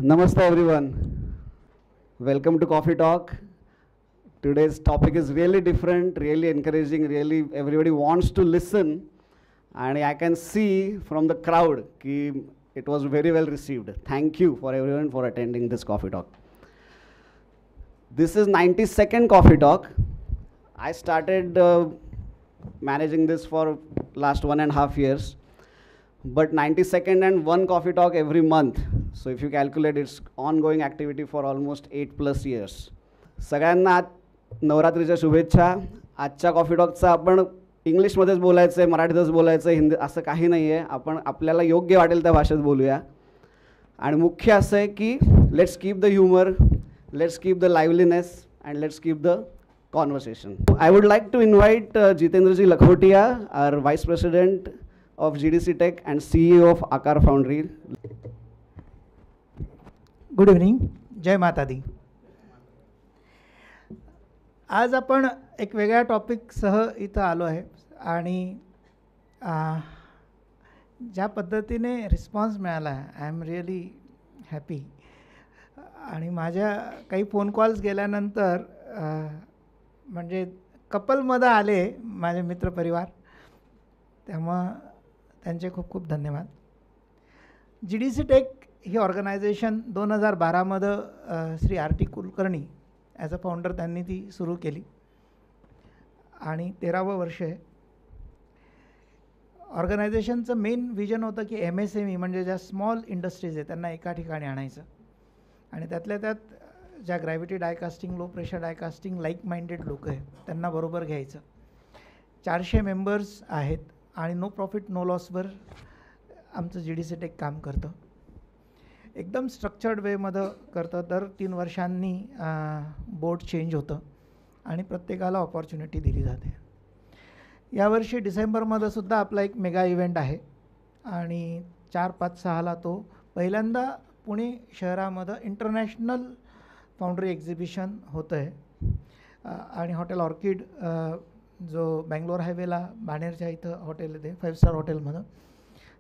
Namaste everyone. Welcome to Coffee Talk. Today's topic is really different, really encouraging, really everybody wants to listen. And I can see from the crowd that it was very well received. Thank you for everyone for attending this Coffee Talk. This is 92nd Coffee Talk. I started managing this for last 1.5 years. But 92nd and one Coffee Talk every month. So if you calculate, it's ongoing activity for almost 8+ years. सगळ्यांना नवरात्रीच्या शुभेच्छा. आजच्या coffee टॉकचा आपण इंग्लिशमध्येच बोलायचं आहे, मराठीतच बोलायचं आहे, हिंदी असं काही नाही आहे. आपण आपल्याला योग्य वाटेल त्या भाषेत बोलूया. आणि मुख्य असं आहे की let's keep the humour, let's keep the liveliness and let's keep the conversation. I would like to invite Jitendraji Lakhotia, our vice president of GDC Tech and CEO of Aakaar Foundry. Good evening, जय माता दी. आज आपण एक वेगळ्या टॉपिकसह इथं आलो आहे आणि ज्या पद्धतीने रिस्पॉन्स मिळाला आय एम रिअली हॅपी. आणि माझ्या काही फोन कॉल्स गेल्यानंतर म्हणजे कपलमध्ये आले माझे मित्रपरिवार, त्यामुळं त्यांचे खूप खूप धन्यवाद. GDC टेक ही ऑर्गनायझेशन 2012मध्ये Shri RT Kulkarni as a founder त्यांनी ती सुरू केली आणि 13वं वर्ष आहे. ऑर्गनायझेशनचं मेन विजन होतं की MSME म्हणजे ज्या स्मॉल इंडस्ट्रीज आहेत त्यांना एका ठिकाणी आणायचं आणि त्यातल्या त्यात ज्या gravity die casting, low pressure die casting like minded लोक आहेत त्यांना बरोबर घ्यायचं. 400 मेंबर्स आहेत आणि नो प्रॉफिट नो लॉसवर आमचं GDC टेक काम करतं. एकदम स्ट्रक्चर्ड वेमध्ये करतं. दर 3 वर्षांनी बोर्ड चेंज होतं आणि प्रत्येकाला ऑपॉर्च्युनिटी दिली जाते. यावर्षी डिसेंबरमध्ये सुद्धा आपला एक मेगा इव्हेंट आहे आणि 4, 5, 6ला तो पहिल्यांदा पुणे शहरामध्ये इंटरनॅशनल फाउंड्री एक्झिबिशन होतं आहे आणि हॉटेल ऑर्किड जो बँगलोर हायवेला बाणेरच्या इथं हॉटेल आहे, 5 स्टार हॉटेलमध्ये,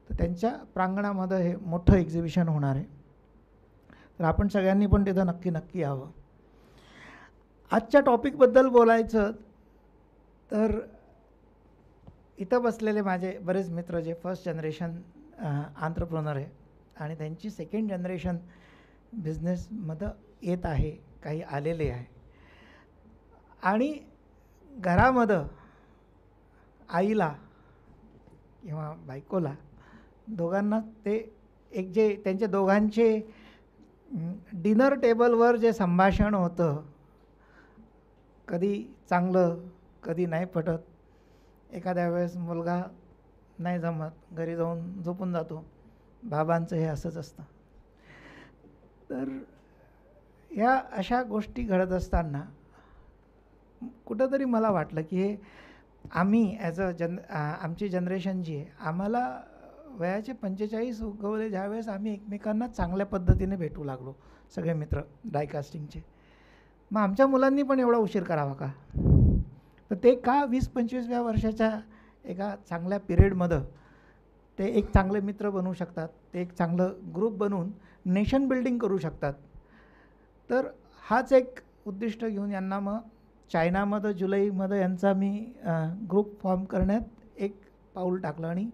तर त्यांच्या प्रांगणामध्ये हे मोठं एक्झिबिशन होणार आहे. तर आपण सगळ्यांनी पण तिथं नक्की यावं. आजच्या टॉपिकबद्दल बोलायचं तर इथं बसलेले माझे बरेच मित्र जे फर्स्ट जनरेशन आंत्रप्रोनर आहे आणि त्यांची सेकंड जनरेशन बिझनेसमध्ये येत आहे, काही आलेले आहे. आणि घरामध्ये आईला किंवा बायकोला दोघांना ते एक जे त्यांच्या दोघांचे डिनर टेबलवर जे संभाषण होतं, कधी चांगलं कधी नाही पटत. एखाद्या वेळेस मुलगा नाही जमत, घरी जाऊन झोपून जातो. बाबांचं हे असंच असतं. तर या अशा गोष्टी घडत असताना कुठंतरी मला वाटलं की हे आम्ही ॲज अ आमची जनरेशन जी आहे, आम्हाला वयाचे 45 उगवले ज्यावेळेस आम्ही एकमेकांना चांगल्या पद्धतीने भेटू लागलो सगळे मित्र डायकास्टिंगचे. मग आमच्या मुलांनी पण एवढा उशीर करावा का? तर ते का 20-25व्या वर्षाच्या एका चांगल्या पिरियडमध्ये ते एक चांगले मित्र बनवू शकतात, ते एक चांगलं ग्रुप बनवून नेशन बिल्डिंग करू शकतात. तर हाच एक उद्दिष्ट घेऊन यांना मग चायनामध्ये जुलैमध्ये यांचा मी ग्रुप फॉर्म करण्यात एक पाऊल टाकलं आणि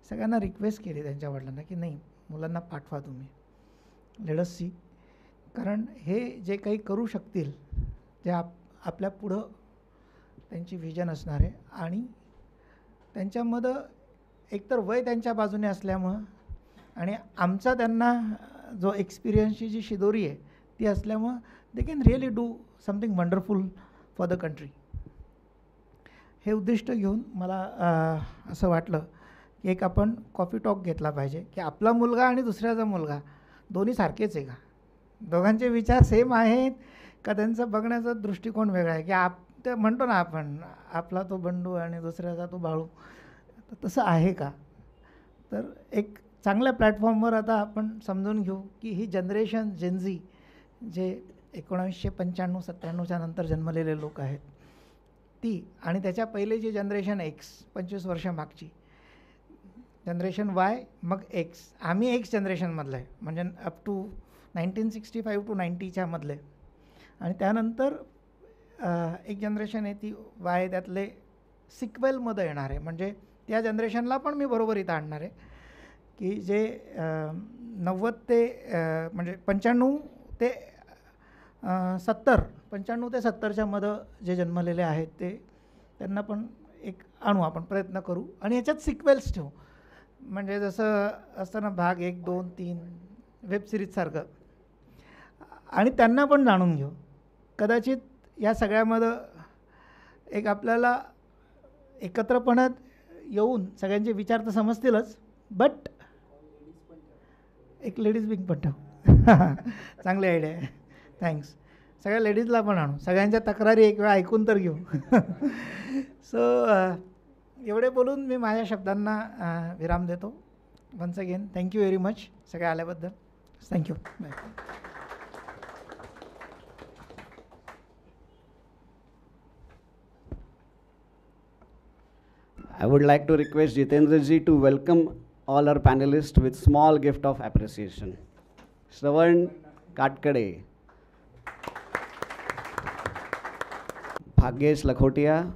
सगळ्यांना रिक्वेस्ट केली त्यांच्या वडिलांना की नाही, मुलांना पाठवा तुम्ही, लेट अस सी. कारण हे जे काही करू शकतील ते आपल्या पुढं त्यांची व्हिजन असणार आहे आणि त्यांच्यामध्ये एकतर वय त्यांच्या बाजूने असल्यामुळं आणि आमचा त्यांना जो एक्सपिरियन्सची जी शिदोरी आहे ती असल्यामुळं they can really do something wonderful for the country. हे उद्दिष्ट घेऊन मला असं वाटलं की एक आपण कॉफी टॉक घेतला पाहिजे की आपला मुलगा आणि दुसऱ्याचा मुलगा दोन्ही सारखेच आहे का, दोघांचे विचार सेम आहेत का, त्यांचा बघण्याचा दृष्टिकोन वेगळा आहे की ते म्हणतो ना आपण आपला तो बंडू आणि दुसऱ्याचा तो बाळू, तर तसं आहे का. तर एक चांगल्या प्लॅटफॉर्मवर आता आपण समजून घेऊ की ही जनरेशन जेनझी जे 1995-97च्या नंतर जन्मलेले लोक आहेत ती आणि त्याच्या पहिले जी जनरेशन X 25 वर्ष मागची जनरेशन Y, मग X, आम्ही X जनरेशनमधलं आहे म्हणजे अप टू 1965 to 90च्या मधले. आणि त्यानंतर एक जनरेशन आहे ती वाय, त्यातले सिक्वेलमध्ये येणार आहे. म्हणजे त्या जनरेशनला पण मी बरोबर इथं आणणार आहे की जे 90 ते म्हणजे 95 ते 70, 95 ते 70च्या मध्ये जे जन्मलेले आहेत ते, त्यांना पण एक आणू, आपण प्रयत्न करू आणि याच्यात सिक्वेल्स ठेवू. म्हणजे जसं असतं ना भाग 1, 2, 3 वेब सिरीजसारखं, आणि त्यांना पण जाणून घेऊ. कदाचित या सगळ्यामध्ये एक आपल्याला एकत्रपणात येऊन सगळ्यांचे विचार तर समजतीलच, बट एक लेडीज विंग पण ठेवू. चांगली आयडिया आहे, थँक्स. सगळ्या लेडीजला पण आणू, सगळ्यांच्या तक्रारी एक वेळा ऐकून तर घेऊ. सो एवढे बोलून मी माझ्या शब्दांना विराम देतो. Once again thank you very much सगळ्या आल्याबद्दल. Thank you. Bye. I would like to request Jitendra ji to welcome all our panelists with small gift of appreciation. Shravan Katkade, Bhagyesh Lakhotia,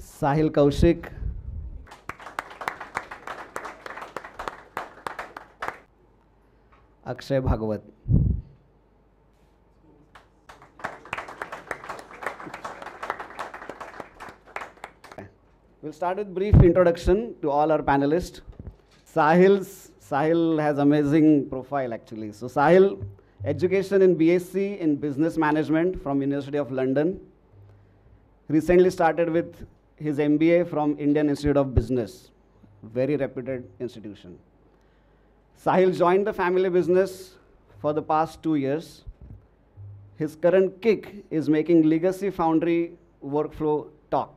Sahil Kaushik, Akshay Bhagwat. We'll start with brief introduction to all our panelists. Sahil has amazing profile actually. So Sahil, education in BSc in Business Management from University of London. Recently started with his MBA from Indian Institute of Business, very reputed institution. Sahil joined the family business for the past 2 years. His current kick is making Legacy Foundry workflow talk.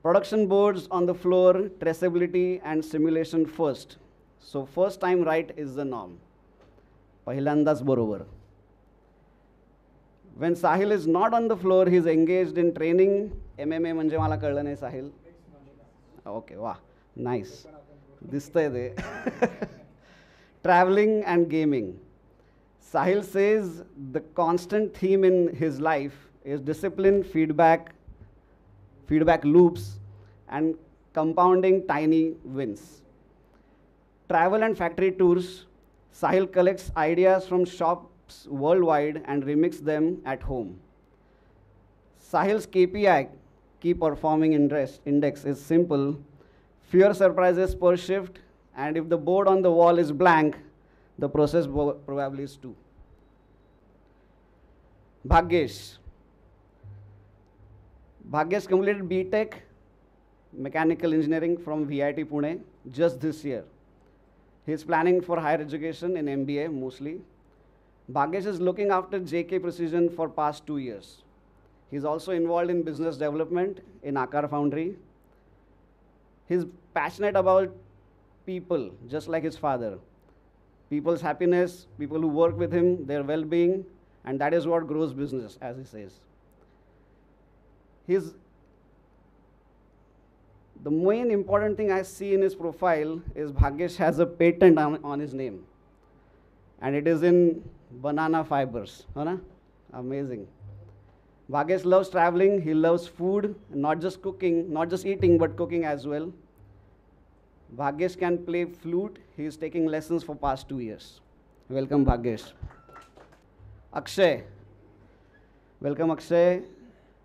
Production boards on the floor, traceability and simulation first. So first time right is the norm. Pahilandas borobar. When Sahil is not on the floor, he is engaged in training. MMA म्हणजे मला कळलं नाही Sahil. Okay, wow, nice. दिसतंय ते. Traveling and gaming. Sahil says the constant theme in his life is discipline, feedback loops, and compounding tiny wins. Travel and factory tours. Sahil collects ideas from shops worldwide and remix them at home. Sahil's KPI, key performing index, is simple: fewer surprises per shift, and if the board on the wall is blank, the process probably is too. Bhagyesh completed BTech Mechanical Engineering from VIT Pune just this year. He is planning for higher education in MBA mostly. Bhagyesh is looking after JK Precision for past 2 years. He is also involved in business development in Akar Foundry. He is passionate about people, just like his father. People's happiness, people who work with him, their well-being, and that is what grows business, as he says. The main important thing I see in his profile is Bhagyesh has a patent on his name, and it is in banana fibers. Amazing. Bhagyesh loves traveling, he loves food, not just cooking, not just eating, but cooking as well. Bhagyesh can play flute. He is taking lessons for past 2 years. Welcome, Bhagyesh. Akshay. Welcome, Akshay.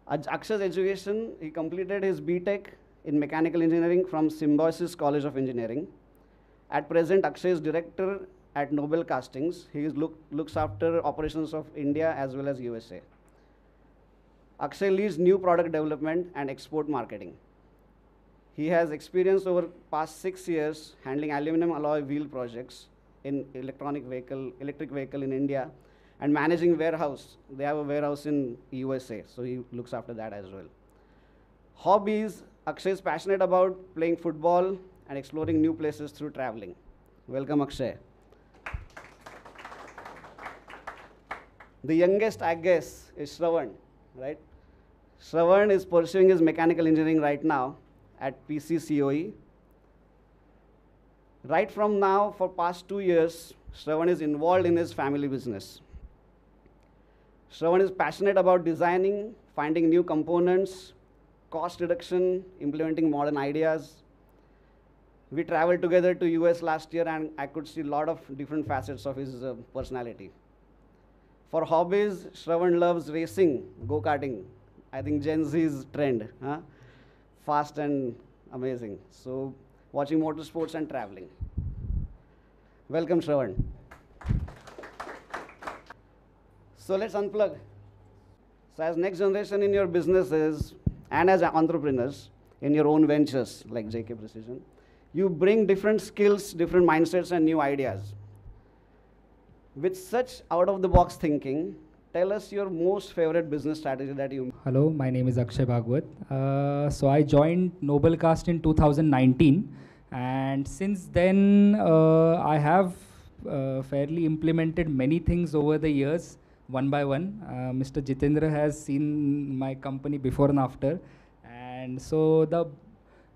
Akshay's education, he completed his BTech in Mechanical Engineering from Symbiosis College of Engineering. At present, Akshay is director at Nobel Castings. He looks after operations of India as well as USA. Akshay leads new product development and export marketing. He has experience over past 6 years handling aluminum alloy wheel projects in electric vehicle in India, and managing warehouse. They have a warehouse in USA, so he looks after that as well. Hobbies, Akshay is passionate about playing football and exploring new places through traveling. Welcome, Akshay. The youngest, I guess, is Shravan, right? Shravan is pursuing his mechanical engineering right now, at PCCOE. Right from now, for past 2 years, Shravan is involved in his family business. Shravan is passionate about designing, finding new components, cost reduction, implementing modern ideas. We traveled together to US last year and I could see a lot of different facets of his personality. For hobbies, Shravan loves racing, go-karting. I think Gen Z's trend, huh? Fast and amazing. So watching motorsports and traveling. Welcome, Shravan. So let's unplug. So as next generation in your businesses and as entrepreneurs in your own ventures like JK Precision, you bring different skills, different mindsets and new ideas. With such out-of-the-box thinking, tell us your most favorite business strategy that you... Hello, my name is Akshay Bhagwat. So I joined Noblecast in 2019, and since then I have fairly implemented many things over the years, one by one. Mr. Jitendra has seen my company before and after, and so the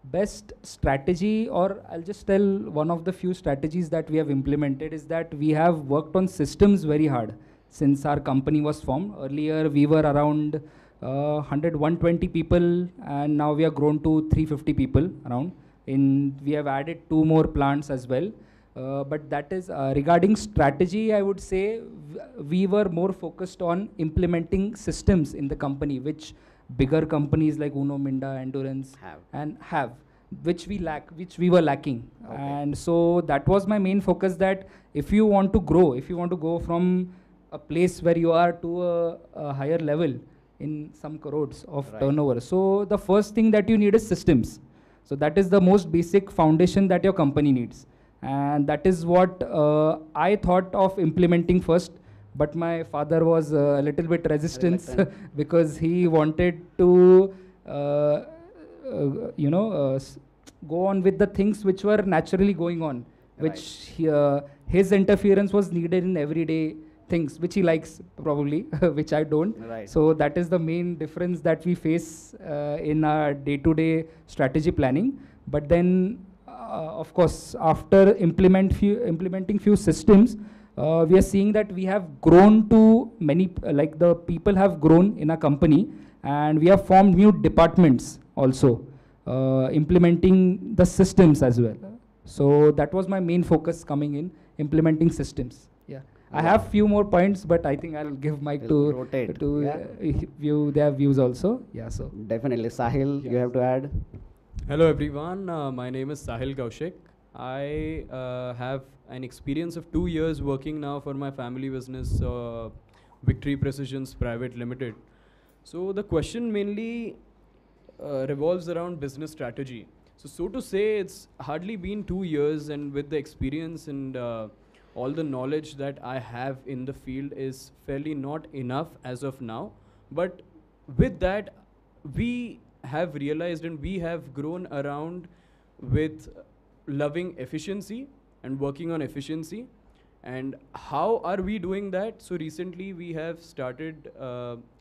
best strategy, or I'll just tell one of the few strategies that we have implemented, is that we have worked on systems very hard since our company was formed. Earlier we were around 100, 120 people, and now we have grown to 350 people around. We have added 2 more plants as well. But that is regarding strategy, I would say we were more focused on implementing systems in the company, which bigger companies like Uno, Minda, Endurance have, which we were lacking. Okay. And so that was my main focus, that if you want to grow, if you want to go from a place where you are to a higher level in some crores of turnover, so the first thing that you need is systems. So that is the most basic foundation that your company needs. And that is what I thought of implementing first. But my father was a little bit resistant because he wanted to, go on with the things which were naturally going on, which his interference was needed in everyday things, which he likes probably, which I don't. So that is the main difference that we face in our day-to-day strategy planning. But then, of course, after implementing few systems, we are seeing that we have grown to many, like the people have grown in a company, and we have formed new departments also, implementing the systems as well. So that was my main focus coming in, implementing systems. Yeah, I have few more points, but I think I'll give mic to view their views also. Yeah, so definitely. Sahil, you have to add. Hello everyone, my name is Sahil Kaushik. I have an experience of 2 years working now for my family business, Victory Precisions Private Limited. So the question mainly revolves around business strategy. So to say, it's hardly been 2 years, and with the experience and all the knowledge that I have in the field is fairly not enough as of now. But with that, we have realized and we have grown around with loving efficiency and working on efficiency. And how are we doing that? So recently we have started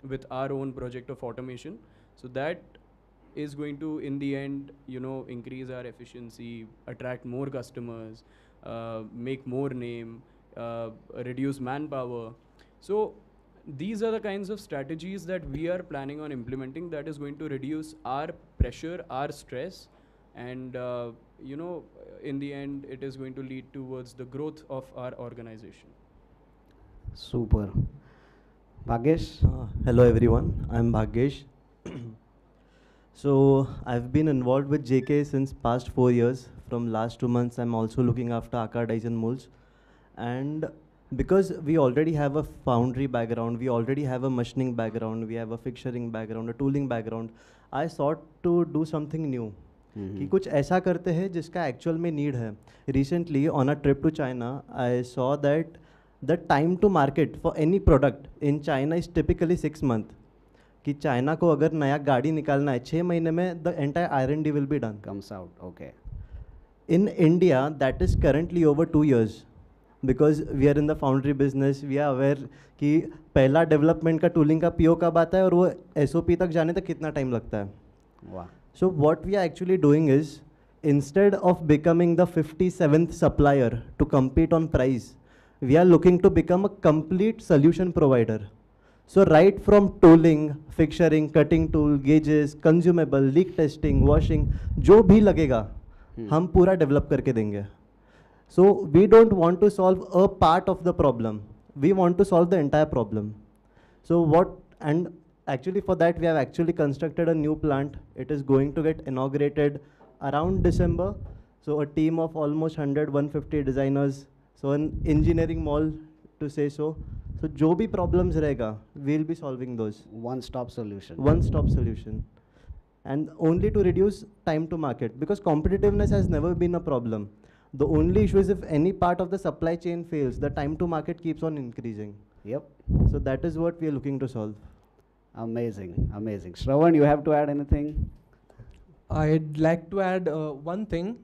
with our own project of automation. So that is going to, in the end, increase our efficiency, attract more customers, make more name, reduce manpower. So these are the kinds of strategies that we are planning on implementing that is going to reduce our pressure, our stress, and in the end, it is going to lead towards the growth of our organization. Super. Bhagyesh? Hello everyone, I'm Bhagyesh. So I've been involved with JK since past 4 years. From last 2 months, I'm also looking after Aakar Dies and Molds. And because we already have a foundry background, we already have a machining background, we have a fixturing background, a tooling background, I sought to do something new. कि कुछ ऐसा करते हैं जिसका actual में need है. Recently, on a trip to China, I saw that the time to market for any product in China is typically 6 months. कि China को अगर नया गाड़ी निकालना है 6 महीने में the entire R&D will be done. Comes out, okay. In India, that is currently over 2 years. Because we are in the foundry business, we are aware कि पहला डेवलपमेंट का टूलिंग का PO कब आता है और वो SOP तक जाने तक कितना टाइम लगता है. वाह. So what we are actually doing is, instead of becoming the 57th supplier to compete on price, we are looking to become a complete solution provider. So right from tooling, fixturing, cutting tool, gauges, consumable, leak testing, washing, जो भी लगेगा, हम पूरा develop करके देंगे. So we don't want to solve a part of the problem. We want to solve the entire problem. So and actually for that we have actually constructed a new plant. It is going to get inaugurated around December. So a team of almost 100-150 designers. So an engineering mall to say so. So जो भी problems रहेगा, we'll be solving those. One-stop solution. One-stop solution. And only to reduce time to market, because competitiveness has never been a problem. The only issue is if any part of the supply chain fails, the time to market keeps on increasing. Yep. So that is what we are looking to solve. Amazing, amazing. Shravan, you have to add anything? I'd like to add one thing.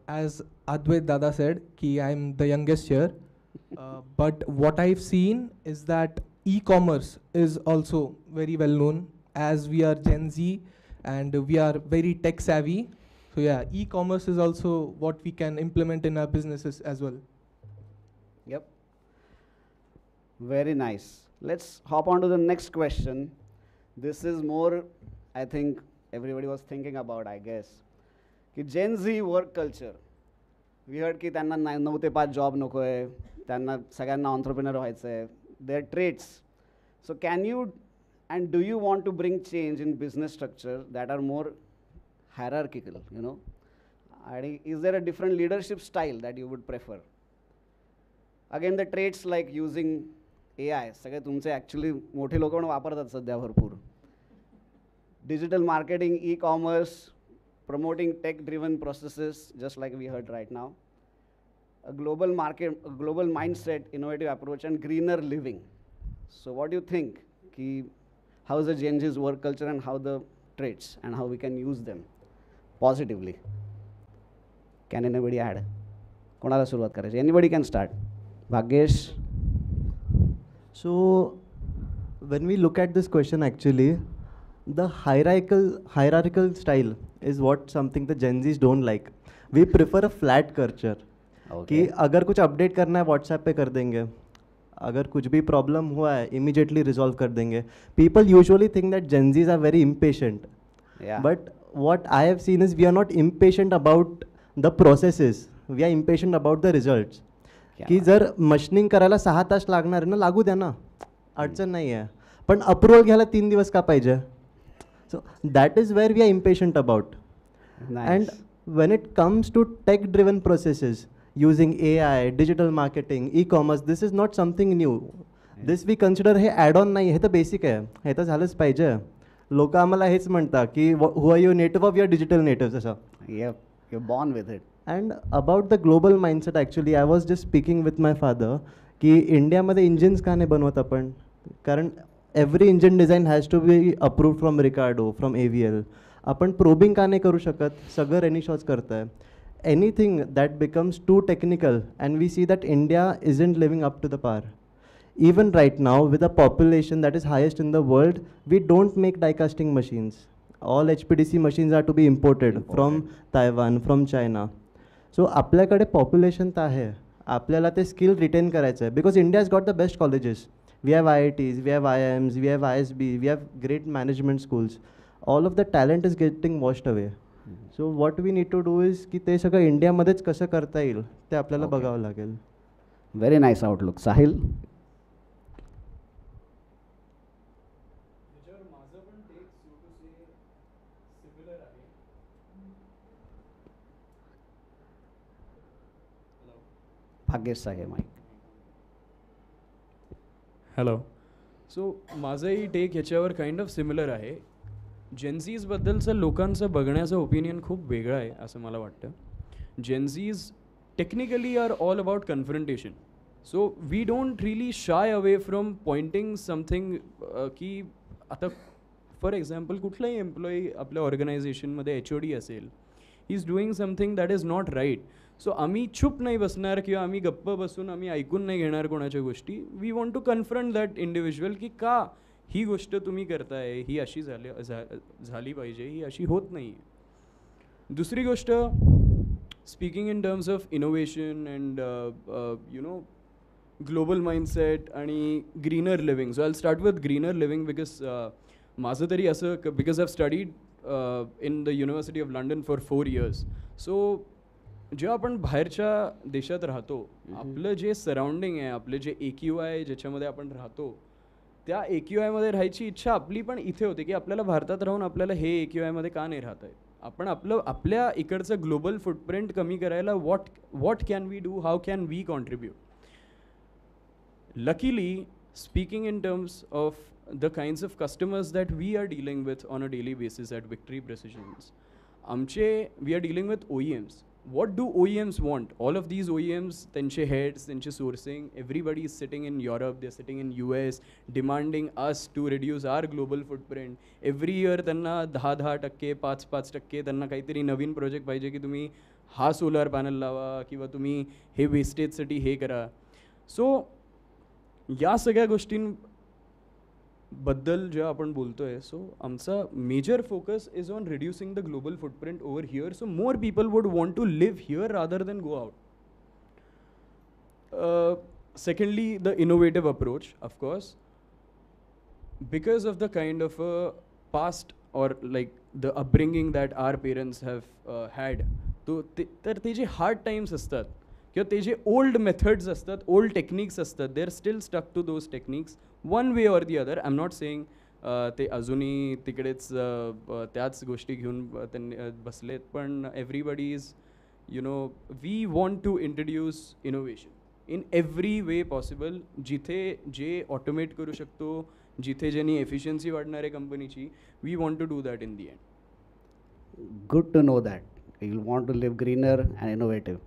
As Advait Dada said, ki I'm the youngest here. But what I've seen is that e-commerce is also very well known, as we are Gen Z and we are very tech savvy. So yeah, e-commerce is also what we can implement in our businesses as well. Yep. Very nice. Let's hop on to the next question. This is more, I think, everybody was thinking about, I guess. Ki Gen Z work culture. We heard की त्यांना 9 ते 5 job नको आहे, त्यांना सगळ्यांना entrepreneur व्हायचं आहे. Their traits. So can you and do you want to bring change in business structure that are more hierarchical, you know? And is there a different leadership style that you would prefer? Again, the traits like using AI, सगळे तुमचे actually मोठे लोक पण वापरतात सध्या भरपूर. Digital marketing, e-commerce, promoting tech-driven processes, just like we heard right now. A global market, a global mindset, innovative approach, and greener living. So what do you think? How is the Gen Z's work culture and how the traits and how we can use them positively? Can anybody add? कोणाला सुरुवात करायची? Anybody can start. Bhagyesh. So when we look at this question, actually, the hierarchical style is what something the Gen Zs don't like. We prefer a flat culture. कि अगर कुछ update करना है WhatsApp पे कर देंगे, अगर कुछ भी प्रॉब्लम हुआ है इमीडिएटली रिजॉल्व कर देंगे. People usually think that Gen Z's are very impatient, but what I have seen is we are not impatient about the processes, we are impatient about the results. की जर machining करायला 6 तास लागणार आहे ना, लागू द्या ना, अडचण नाही आहे, पण अप्रुव्हल घ्यायला 3 दिवस का पाहिजे? So that is where we are impatient about. And when it comes to tech-driven processes, using AI, digital marketing, e-commerce, this is not something new. This we consider हे add-on नाही, हे तर बेसिक आहे, हे तर झालंच पाहिजे. लोक आम्हाला हेच म्हणतात की who are you native of, your digital natives असं. Yep, you're born with it. And about the global mindset, actually, I was just speaking with my father की इंडियामध्ये इंजिन्स का नाही बनवत आपण, कारण every engine design has to be approved from Ricardo, from AVL. आपण probing का नाही करू शकत? सगळं रेनिशॉज करताय. Anything that becomes too technical, and we see that India isn't living up to the par. Even right now, with a population that is highest in the world, we don't make die casting machines. All HPDC machines are to be imported from Taiwan, from China. So आपल्याकडे population तर आहे, आपल्याला ते skill retain करायचं आहे, because India has got the best colleges. We have IITs, we have IIMs, we have ISB, we have great management schools. All of the talent is getting washed away. So what we need to do is की ते सगळं इंडियामध्येच कसं करता येईल ते आपल्याला बघावं लागेल. Very nice outlook. Sahil? Bhagyesh सागे माईक. हॅलो. सो माझंही टेक ह्याच्यावर काइंड ऑफ सिमिलर आहे. जेनझीजबद्दलचं लोकांचं बघण्याचं ओपिनियन खूप वेगळं आहे असं मला वाटतं. Gen Zs technically are all about confrontation. So we don't really shy away from pointing something की आता फॉर एक्झाम्पल कुठलाही एम्प्लॉई आपल्या ऑर्गनायझेशनमध्ये HOD असेल, he is doing something that is not right. So आम्ही चूप नाही बसणार किंवा आम्ही गप्प बसून आम्ही ऐकून नाही घेणार कोणाच्या गोष्टी. We want to confront that individual की का ही गोष्ट तुम्ही करताय ही अशी झाली पाहिजे, ही अशी होत नाही. दुसरी गोष्ट, speaking in terms of innovation and global mindset आणि greener living. So I start with greener living because माझं तरी असं, because I have studied in the University of London for 4 years. सो जेव्हा आपण बाहेरच्या देशात राहतो, आपलं जे सराउंडिंग आहे, आपले जे AQI ज्याच्यामध्ये आपण राहतो, त्या AQIमध्ये राहायची इच्छा आपली पण इथे होते की आपल्याला भारतात राहून आपल्याला हे AQIमध्ये का नाही राहत आहे. आपण आपल्या इकडचं ग्लोबल फुटप्रिंट कमी करायला what can we do, how can we contribute. Luckily, speaking in terms of the kinds of customers that we are dealing with on a daily basis at Victory Precisions, we are dealing with OEMs. What do OEMs want? All of these OEMs, त्यांचे heads, त्यांचे sourcing, everybody is sitting in Europe, they're sitting in US, demanding us to reduce our global footprint. Every year त्यांना 10% 5% त्यांना काहीतरी नवीन project पाहिजे की तुम्ही हा solar panel लावा किंवा तुम्ही हे वेस्टेजसाठी हे करा. सो या सगळ्या गोष्टींबद्दल जेव्हा आपण बोलतोय, सो आमचा major focus is on reducing the global footprint over here, so more people would want to live here rather than go out. Secondly, the innovative approach, of course, because of the kind of a past or like the upbringing that our parents have had. तर ते जे hard times असतात किंवा ते जे old methods असतात, old techniques असतात, they are still stuck to those techniques one way or the other. I am not saying ते अजूनही तिकडेच त्याच गोष्टी घेऊन त्यांनी बसलेत, पण everybody is we want to introduce innovation in every way possible. जिथे जे ऑटोमेट करू शकतो, जिथे ज्यांनी एफिशियन्सी वाढणार आहे कंपनीची, we want to do that in the end. Good to know that. You want to live greener and innovative.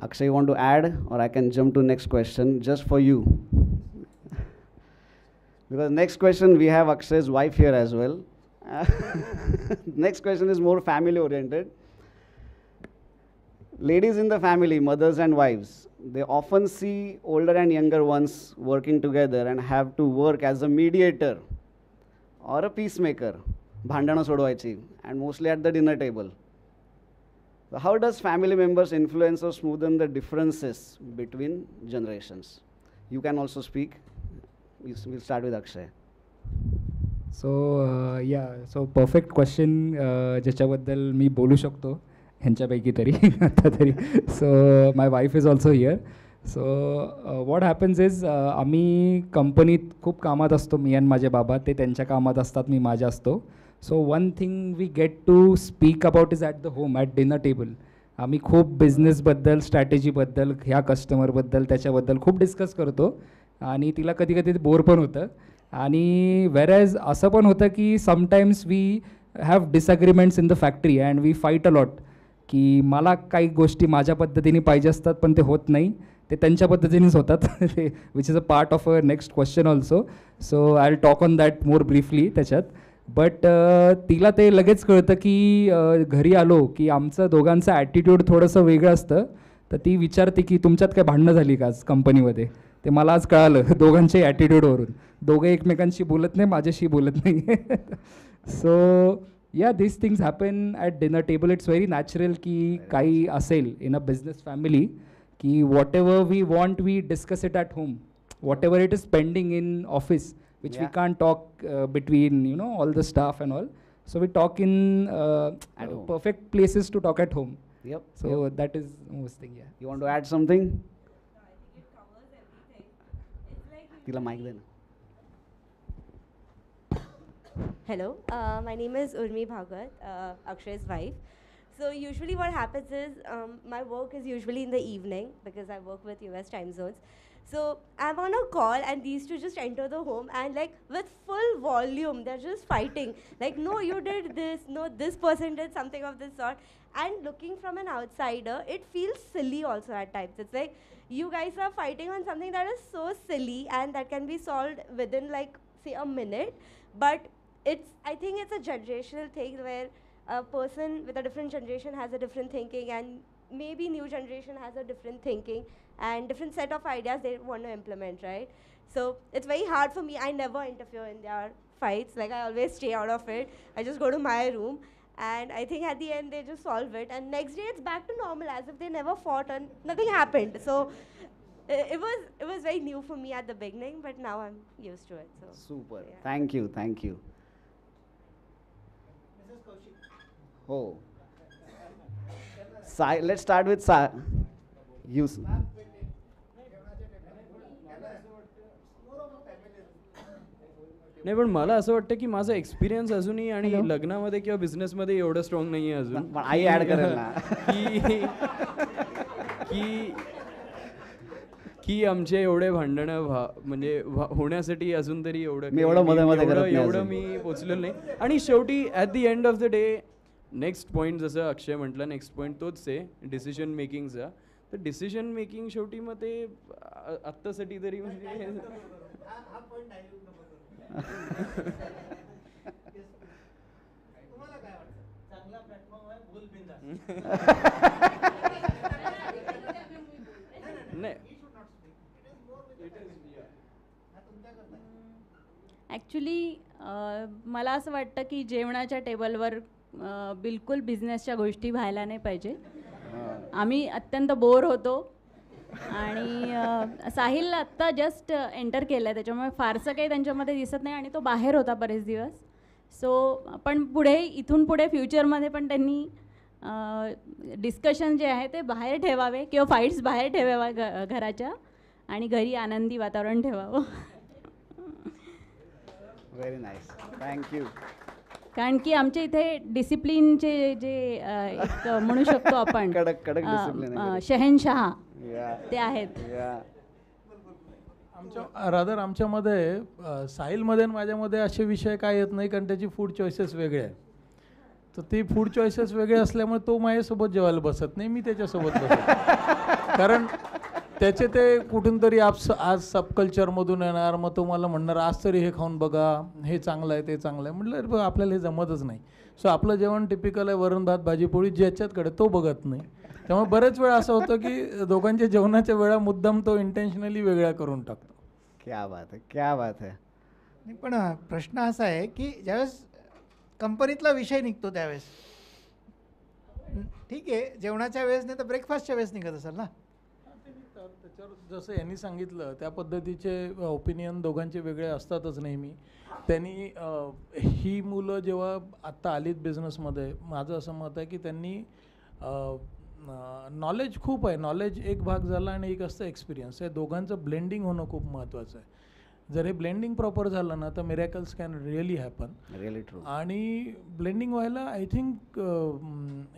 Akshay, you want to add, or I can jump to next question just for you? Because next question we have Akshay's wife here as well. Next question is more family oriented. Ladies in the family, mothers and wives, they often see older and younger ones working together and have to work as a mediator or a peacemaker. भांडणं सोडवायची, and mostly at the dinner table. So how does family members influence or smoothen the differences between generations? You can also speak. We'll start with Akshay. So so perfect question ज्याच्याबद्दल मी बोलू शकतो ह्यांच्यापैकी तरी आता तरी. So my wife is also here. So what happens is आम्ही कंपनीत खूप कामात असतो, मी आणि माझे बाबा. ते त्यांच्या कामात असतात, मी माझ्या असतो. So one thing we get to speak about is at the home, at dinner table. आम्ही खूप बिझनेसबद्दल, स्ट्रॅटेजीबद्दल, ह्या कस्टमरबद्दल, त्याच्याबद्दल खूप डिस्कस करतो. आणि तिला कधी कधी बोर पण होतं. आणि वेरॅज असं पण होतं की sometimes we have disagreements in the factory and we fight a lot. की मला काही गोष्टी माझ्या पद्धतीने पाहिजे असतात, पण ते होत नाही, ते त्यांच्या पद्धतीनेच होतात. Which is a part of a next question also. So I will talk on that more briefly त्याच्यात. बट तिला ते लगेच कळतं की घरी आलो की आमचं दोघांचं ॲटिट्यूड थोडंसं वेगळं असतं. तर ती विचारते की तुमच्यात काय भांडणं झाली का आज कंपनीमध्ये. ते मला आज कळालं दोघांच्या ॲटिट्यूडवरून. दोघे एकमेकांशी बोलत नाही, माझ्याशी बोलत नाही. So yeah this things happen at dinner table. It's very natural की काही असेल इन अ बिझनेस फॅमिली की whatever we want we discuss it at home. Whatever it is pending in office which we can't talk between all the staff and all, so we talk in perfect places to talk at home. Yep. So that is most thing. Yeah. You want to add something? No, I think it covers everything. It's like Tila mic then. Hello, my name is Urmi Bhagwat, Akshay's wife. So usually what happens is my work is usually in the evening because I work with US time zones. So I'm on a call and these two just enter the home and like with full volume they're just fighting. Like, no, you did this, no, this person did something of this sort. And looking from an outsider, it feels silly also at times. It's like you guys are fighting on something that is so silly and that can be solved within like say a minute. But I think it's a generational thing where a person with a different generation has a different thinking and maybe new generation has a different thinking. and different set of ideas they want to implement, right? So it's very hard for me. I never interfere in their fights. Like, I always stay out of it. I just go to my room, and I think at the end they just solve it, and next day it's back to normal as if they never fought and nothing happened. So it was very new for me at the beginning, but now I'm used to it. So Super. yeah. Thank you. Thank you. Oh. Let's start with you. नाही, पण मला असं वाटतं की माझा experience अजूनही आणि लग्नामध्ये किंवा बिझनेसमध्ये एवढं स्ट्रॉंग नाही आहे अजून. पण आई ऍड करेल ना. की की आमचे एवढे भांडणं म्हणजे होण्यासाठी अजून तरी एवढं मी पोचलेलो नाही. आणि शेवटी at the end of the day next point जसं अक्षय म्हटलं, नेक्स्ट पॉईंट तोच आहे डिसिजन मेकिंगचा. तर डिसिजन मेकिंग शेवटी मग ते आत्तासाठी तरी म्हणजे ॲक्च्युली मला असं वाटतं की जेवणाच्या टेबलवर बिलकुल बिझनेसच्या गोष्टी व्हायला नाही पाहिजे. आम्ही अत्यंत बोर होतो आणि साहिल आत्ता जस्ट एंटर केलं आहे, त्याच्यामुळे फारसं काही त्यांच्यामध्ये दिसत नाही आणि तो बाहेर होता बरेच दिवस. सो पण इथून पुढे फ्युचरमध्ये पण त्यांनी डिस्कशन जे आहे ते बाहेर ठेवावे किंवा फाईट्स बाहेर ठेवावा घराच्या, आणि घरी आनंदी वातावरण ठेवावं. Very nice. थँक्यू. कारण की आमच्या इथे डिसिप्लिनचे जे एक म्हणू शकतो आपण कडक डिसिप्लिन शहेनशहा ते आहेत. आमच्यामध्ये साहिलमध्ये आणि माझ्यामध्ये असे विषय काय येत नाही, कारण त्याची फूड चॉईसेस वेगळे आहेत. तर ती फूड चॉईसेस वेगळे असल्यामुळे तो माझ्यासोबत जेवायला बसत नाही, मी त्याच्यासोबत बसत. कारण त्याचे ते कुठून तरी आज सबकल्चरमधून येणार, मग तो मला म्हणणार आज तरी हे खाऊन बघा, हे चांगलं आहे ते चांगलं आहे. म्हटलं बघ आपल्याला हे जमतच नाही. सो आपलं जेवण टिपिकल आहे, वरण भात भाजी पोळी, ज्याच्याकडे तो बघत नाही. त्यामुळे बरेच वेळा असं होतं की दोघांच्या जेवणाच्या वेळा मुद्दाम तो इंटेन्शनली वेगळ्या करून टाकतो. क्या बात आहे, क्या बात आहे. नाही, पण प्रश्न असा आहे की ज्यावेळेस कंपनीतला विषय निघतो त्यावेळेस ठीक आहे, जेवणाच्या वेळेस नाही तर ब्रेकफास्टच्या वेळेस निघत असेल ना. त्याच्यावर जसं यांनी सांगितलं त्या पद्धतीचे ओपिनियन दोघांचे वेगळे असतातच नेहमी. त्यांनी ही मुलं जेव्हा आत्ता आलीत बिझनेसमध्ये, माझं असं मत आहे की त्यांनी नॉलेज खूप आहे. नॉलेज एक भाग झाला आणि एक असतं एक्सपिरियन्स. हे दोघांचं ब्लेंडिंग होणं खूप महत्त्वाचं आहे. जर हे ब्लेंडिंग प्रॉपर झालं ना तर miracles can really happen. Really true. आणि ब्लेंडिंग व्हायला I think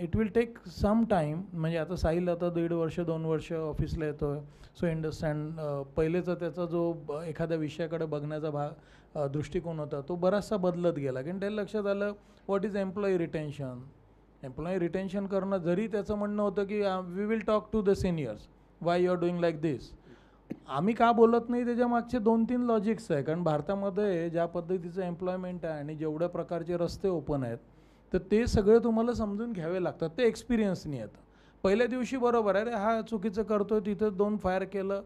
it will take some time. म्हणजे आता साहिल आता 1.5 वर्ष 2 वर्ष ऑफिसला येतो आहे. सो अंडरस्टँड पहिलेचा त्याचा जो एखाद्या विषयाकडे बघण्याचा दृष्टिकोन होता तो बराचसा बदलत गेला. कारण त्याला लक्षात आलं what is employee retention. Employee retention करणं, जरी त्याचं म्हणणं होतं की we will talk to the seniors, why you are doing like this. आम्ही का बोलत नाही त्याच्या मागचे 2-3 लॉजिक्स आहे. कारण भारतामध्ये ज्या पद्धतीचं एम्प्लॉयमेंट आहे आणि जेवढ्या प्रकारचे रस्ते ओपन आहेत तर ते सगळे तुम्हाला समजून घ्यावे लागतात. ते एक्सपिरियन्सनी येतं. पहिल्या दिवशी बरोबर आहे, अरे हा चुकीचं करतोय, तिथं 2 फायर केलं,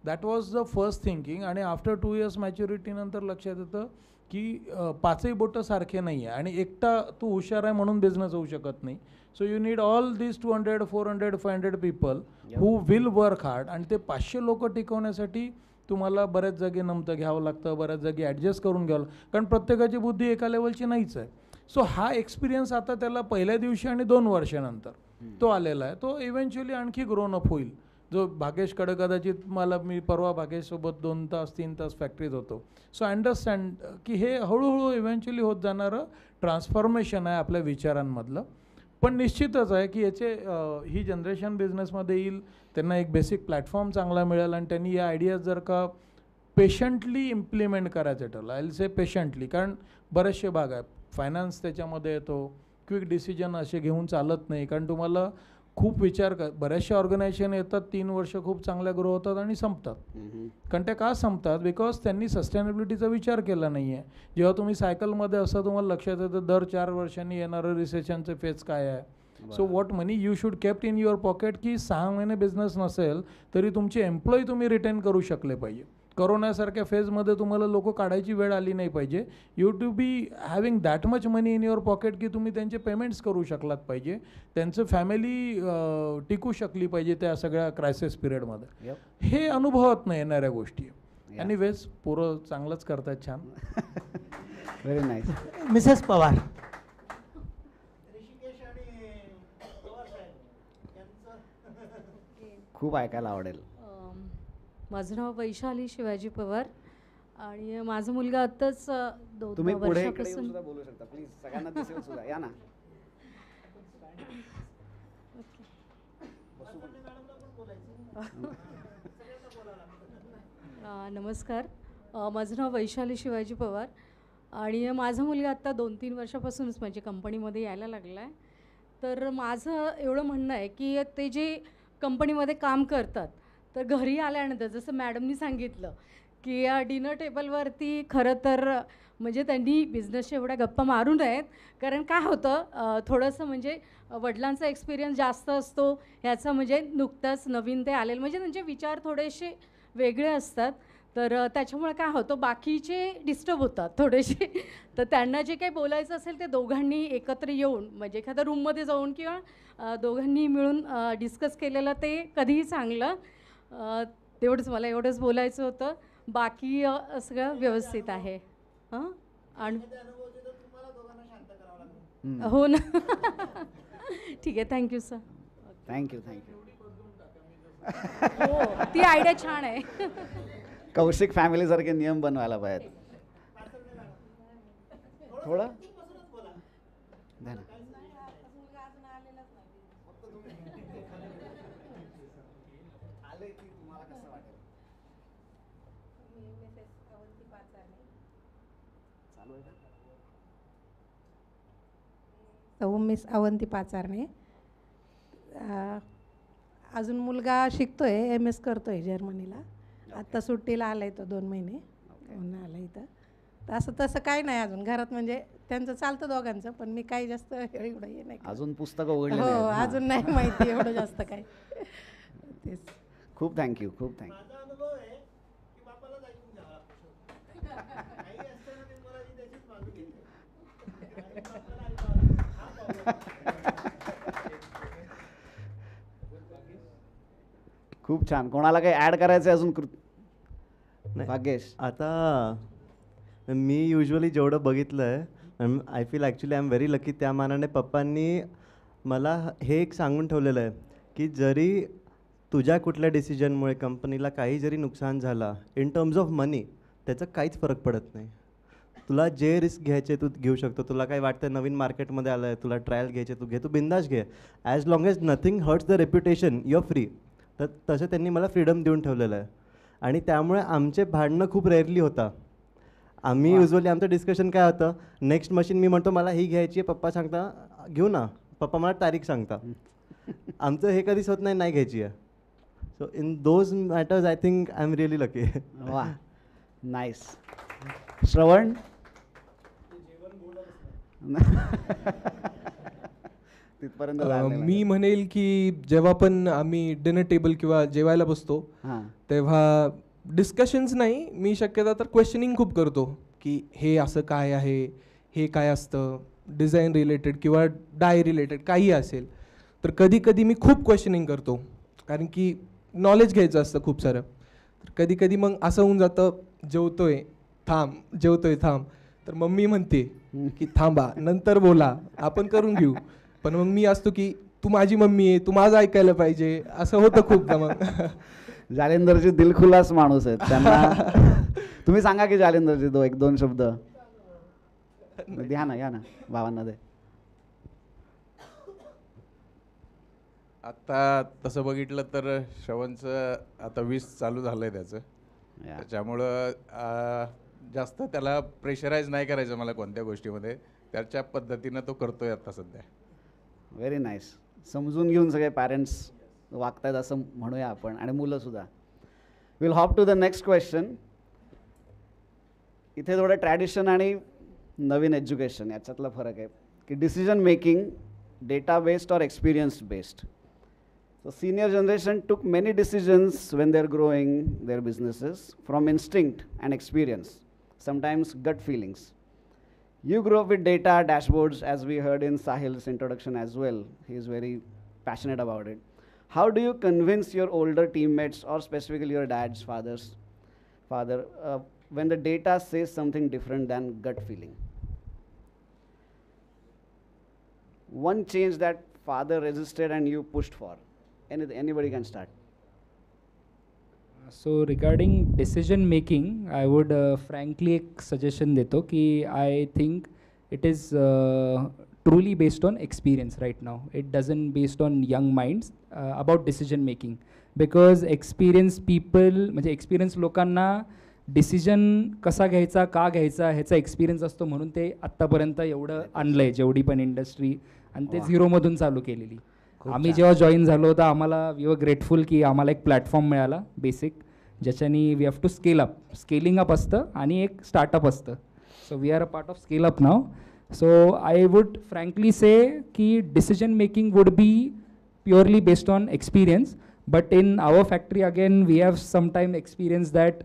that was the first thinking. आणि आफ्टर 2 इयर्स मॅच्युरिटीनंतर लक्षात येतं की 5ही बोटं सारखे नाही आहे आणि एकटा तू हुशार आहे म्हणून बिझनेस होऊ शकत नाही. So you need all this 200, 400, 500 people who will work hard. आणि ते 500 लोक टिकवण्यासाठी तुम्हाला बऱ्याच जागी नमतं घ्यावं लागतं, बऱ्याच जागी ॲडजस्ट करून घ्यावं लागतं, कारण प्रत्येकाची बुद्धी एका लेवलची नाहीच आहे. सो हा एक्सपिरियन्स आता त्याला पहिल्या दिवशी आणि 2 वर्षानंतर तो आलेला आहे. तो इव्हेंच्युअली आणखी ग्रोन अप होईल. जो भागेशकडे कदाचित मी परवा भागेशसोबत 2 तास 3 तास फॅक्टरीत होतो. सो अंडरस्टँड की हे हळूहळू इव्हेंच्युअली होत जाणारं ट्रान्सफॉर्मेशन आहे आपल्या विचारांमधलं. पण निश्चितच आहे की याचे ही जनरेशन बिझनेसमध्ये येईल, त्यांना एक बेसिक प्लॅटफॉर्म चांगला मिळेल आणि त्यांनी या आयडियाज जर का पेशंटली इम्प्लिमेंट करायचं ठरलं, आय विल से पेशंटली, कारण बरेचसे भाग आहे, फायनान्स त्याच्यामध्ये येतो, क्विक डिसिजन असे घेऊन चालत नाही. कारण तुम्हाला खूप विचार बऱ्याचशा ऑर्गनायझेशन येतात, 3 वर्ष खूप चांगल्या ग्रो होतात आणि संपतात. कारण त्या का संपतात? बिकॉज त्यांनी सस्टेनेबिलिटीचा विचार केला नाही आहे. जेव्हा तुम्ही सायकलमध्ये असता तुम्हाला लक्षात येतं दर 4 वर्षांनी येणारं रिसेशनचं फेज काय आहे, so what money you should kept in your pocket, की 6 महिने बिझनेस नसेल तरी तुमचे एम्प्लॉई तुम्ही रिटेन करू शकले पाहिजे. करोनासारख्या फेजमध्ये तुम्हाला लोक काढायची वेळ आली नाही पाहिजे. You to be having that much money in your pocket की तुम्ही त्यांचे पेमेंट्स करू शकलात पाहिजे, त्यांचं फॅमिली टिकू शकली पाहिजे त्या सगळ्या क्रायसिस पिरियडमध्ये. हे अनुभवात नाही येणाऱ्या गोष्टी. एनिवेज पोरं चांगलंच करतात, छान. Very nice. मिसेस पवार. खूप ऐकायला आवडेल. माझं नाव वैशाली शिवाजी पवार आणि माझा मुलगा आत्ताच 2 तुम्ही पुढे इकडे येऊन वर्षापासून. सुद्धा बोलू शकता प्लीज, सगळ्यांना दिसेल सुद्धा. या ना. नमस्कार, माझं नाव वैशाली शिवाजी पवार आणि माझा मुलगा आत्ता 2-3 वर्षापासूनच माझ्या कंपनीमध्ये यायला लागला आहे. तर माझं एवढं म्हणणं आहे की ते जे कंपनीमध्ये काम करतात तर घरी आल्यानंतर जसं मॅडमनी सांगितलं की या डिनर टेबलवरती खरं तर म्हणजे त्यांनी बिझनेसच्या एवढ्या गप्पा मारू नयेत. कारण काय होतं, थोडंसं म्हणजे वडिलांचा एक्सपिरियन्स जास्त असतो ह्याचा, म्हणजे नुकताच नवीन ते आलेलं, म्हणजे त्यांचे विचार थोडेसे वेगळे असतात. तर त्याच्यामुळे काय होतं, बाकीचे डिस्टर्ब होतात थोडेसे. तर त्यांना जे काही बोलायचं असेल ते दोघांनी एकत्र येऊन म्हणजे एखाद्या रूममध्ये जाऊन किंवा दोघांनी मिळून डिस्कस केलेलं ते कधीही चांगलं. तेवढंच मला एवढंच बोलायचं होतं. बाकी सगळं व्यवस्थित आहे. हां आणि हो ना. ठीक आहे, थँक्यू सर. थँक्यू. हो, ती आयडिया छान आहे. कौशिक फॅमिली सारखे नियम बनवायला पाहिजेत. थोडं द्या ना. मिस अवंती पाचारणे. अजून मुलगा शिकतोय, MS करतोय जर्मनीला. आत्ता सुट्टीला आलाय तो 2 महिने म्हणून आला इथं. तर असं तसं काही नाही अजून घरात, म्हणजे त्यांचं चालतं दोघांचं, पण मी काही जास्त एवढं हे नाही. अजून पुस्तकं उघडली हो, नाहीत. अजून नाही माहिती एवढं जास्त काय. तेच. खूप थँक्यू. खूप थँक्यू. खूप छान. कोणाला काही ॲड करायचं आहे अजून? भाग्येश. आता मी युजली जेवढं बघितलं आहे, I feel actually I am very lucky. त्या मानाने पप्पांनी मला हे एक सांगून ठेवलेलं आहे की जरी तुझ्या कुठल्या डिसिजनमुळे कंपनीला काही जरी नुकसान झाला इन टर्म्स ऑफ मनी, त्याचा काहीच फरक पडत नाही. तुला जे रिस्क घ्यायचे तू घेऊ शकतो. तुला काही वाटतं नवीन मार्केटमध्ये आलं आहे, तुला ट्रायल घ्यायचे तू घे, तू बिंदास घे. As long as nothing hurts the reputation you are free. तर तसं त्यांनी मला फ्रीडम देऊन ठेवलेलं आहे. आणि त्यामुळे आमचे भांडणं खूप रेअरली होता. आम्ही युजली आमचं डिस्कशन काय होतं, नेक्स्ट मशीन मी म्हणतो मला ही घ्यायची आहे, पप्पा सांगता घेऊ ना, पप्पा मला तारीख सांगता. आमचं हे कधीच होत नाही, नाही घ्यायची आहे. So in those matters I think I am really lucky. वा, नाईस. श्रवण. तिथपर्यंत मी म्हणेल की जेव्हा पण आम्ही डिनर टेबल किंवा जेवायला बसतो तेव्हा डिस्कशन्स नाही, मी शक्यता तर क्वेश्चनिंग खूप करतो की हे असं काय आहे, हे काय असतं, डिझाईन रिलेटेड किंवा डाय रिलेटेड काही असेल तर कधी कधी मी खूप क्वेश्चनिंग करतो, कारण की नॉलेज घ्यायचं असतं खूप सारं. तर कधी कधी मग असं होऊन जातं, जेवतोय थांब, तर मम्मी म्हणते की थांबा नंतर बोला, आपण करून घेऊ. पण मग मी असतो की तू माझी मम्मी आहे, तू माझं ऐकायला पाहिजे, असं होतं खूपदा. मग जालिंदरजी दिलखुलास माणूस आहेत, त्यांना तुम्ही सांगा की जालिंदरजी 1-2 शब्द द्या ना. या ना, बाबांना दे. आता तसं बघितलं तर श्रवणचं आता 20 चालू झालं आहे त्याचं, त्याच्यामुळं जास्त त्याला प्रेशराईज नाही करायचं मला कोणत्या गोष्टीमध्ये, त्याच्या पद्धतीनं तो करतोय आता सध्या. Very nice. समजून घेऊन सगळे पॅरेंट्स वागतायत असं म्हणूया आपण, आणि मुलंसुद्धा. Will hop to the next question. इथे थोडं ट्रॅडिशन आणि नवीन एज्युकेशन याच्यातला फरक आहे की decision making data based or experience based. So senior generation took many decisions when they're growing their businesses from instinct and experience, sometimes gut feelings. You grew up with data, dashboards, as we heard in Sahil's introduction as well. He is very passionate about it. How do you convince your older teammates, or specifically your dad's father, when the data says something different than gut feeling? One change that father resisted and you pushed for. Anybody can start. So regarding decision making, I would frankly एक suggestion देतो कि I think it is truly based on experience right now. It doesn't based on young minds about decision making, because experienced people म्हणजे experienced लोकांना decision कसा घ्यायचा का घ्यायचा ह्याचा एक्सपिरियन्स असतो, म्हणून ते आत्तापर्यंत एवढं आणलंय जेवढी पण इंडस्ट्री, आणि ते झिरोमधून चालू केलेली. आम्ही जेव्हा जॉईन झालो तर आम्हाला वी वर ग्रेटफुल की आम्हाला एक प्लॅटफॉर्म मिळाला बेसिक, ज्याच्यानी we have to scale up. Scaling up असतं आणि एक स्टार्टअप असतं. So we are a part of scale up नाव. So I would frankly say की decision making would be purely based on experience, but in our factory again we have sometime experience that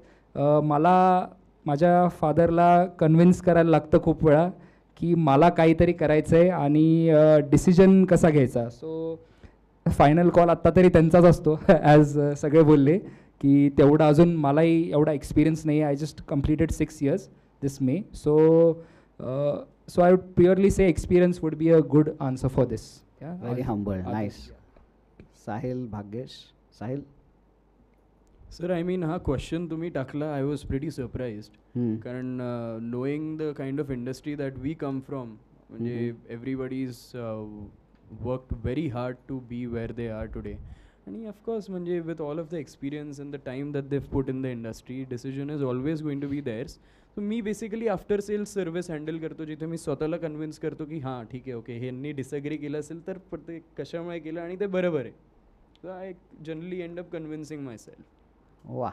मला माझ्या फादरला convince करायला लागतं खूप वेळा की मला काहीतरी करायचं आहे आणि डिसिजन कसा घ्यायचा. सो फायनल कॉल आत्ता तरी त्यांचाच असतो ॲज सगळे बोलले की तेवढा अजून मलाही एवढा एक्सपिरियन्स नाही आहे. I just completed 6 years this may. So I would purely say experience would be a good answer for this. Very humble, nice. Sahil, Bhagyesh, Sahil. Sir, I mean, हा question तुम्ही टाकला, I was pretty surprised. कारण knowing the kind of industry that we come from, म्हणजे everybody's worked very hard to be where they are today. And of course, म्हणजे with all of the experience and the time that they've put in the industry, decision is always going to be theirs. So me basically after sales service handle करतो, जिथे मी स्वतःला convince करतो की हां ठीक आहे, okay, ह्यांनी डिसअग्री केलं असेल तर ते कशामुळे केलं आणि ते बरोबर आहे. So I generally end up convincing my self. वा.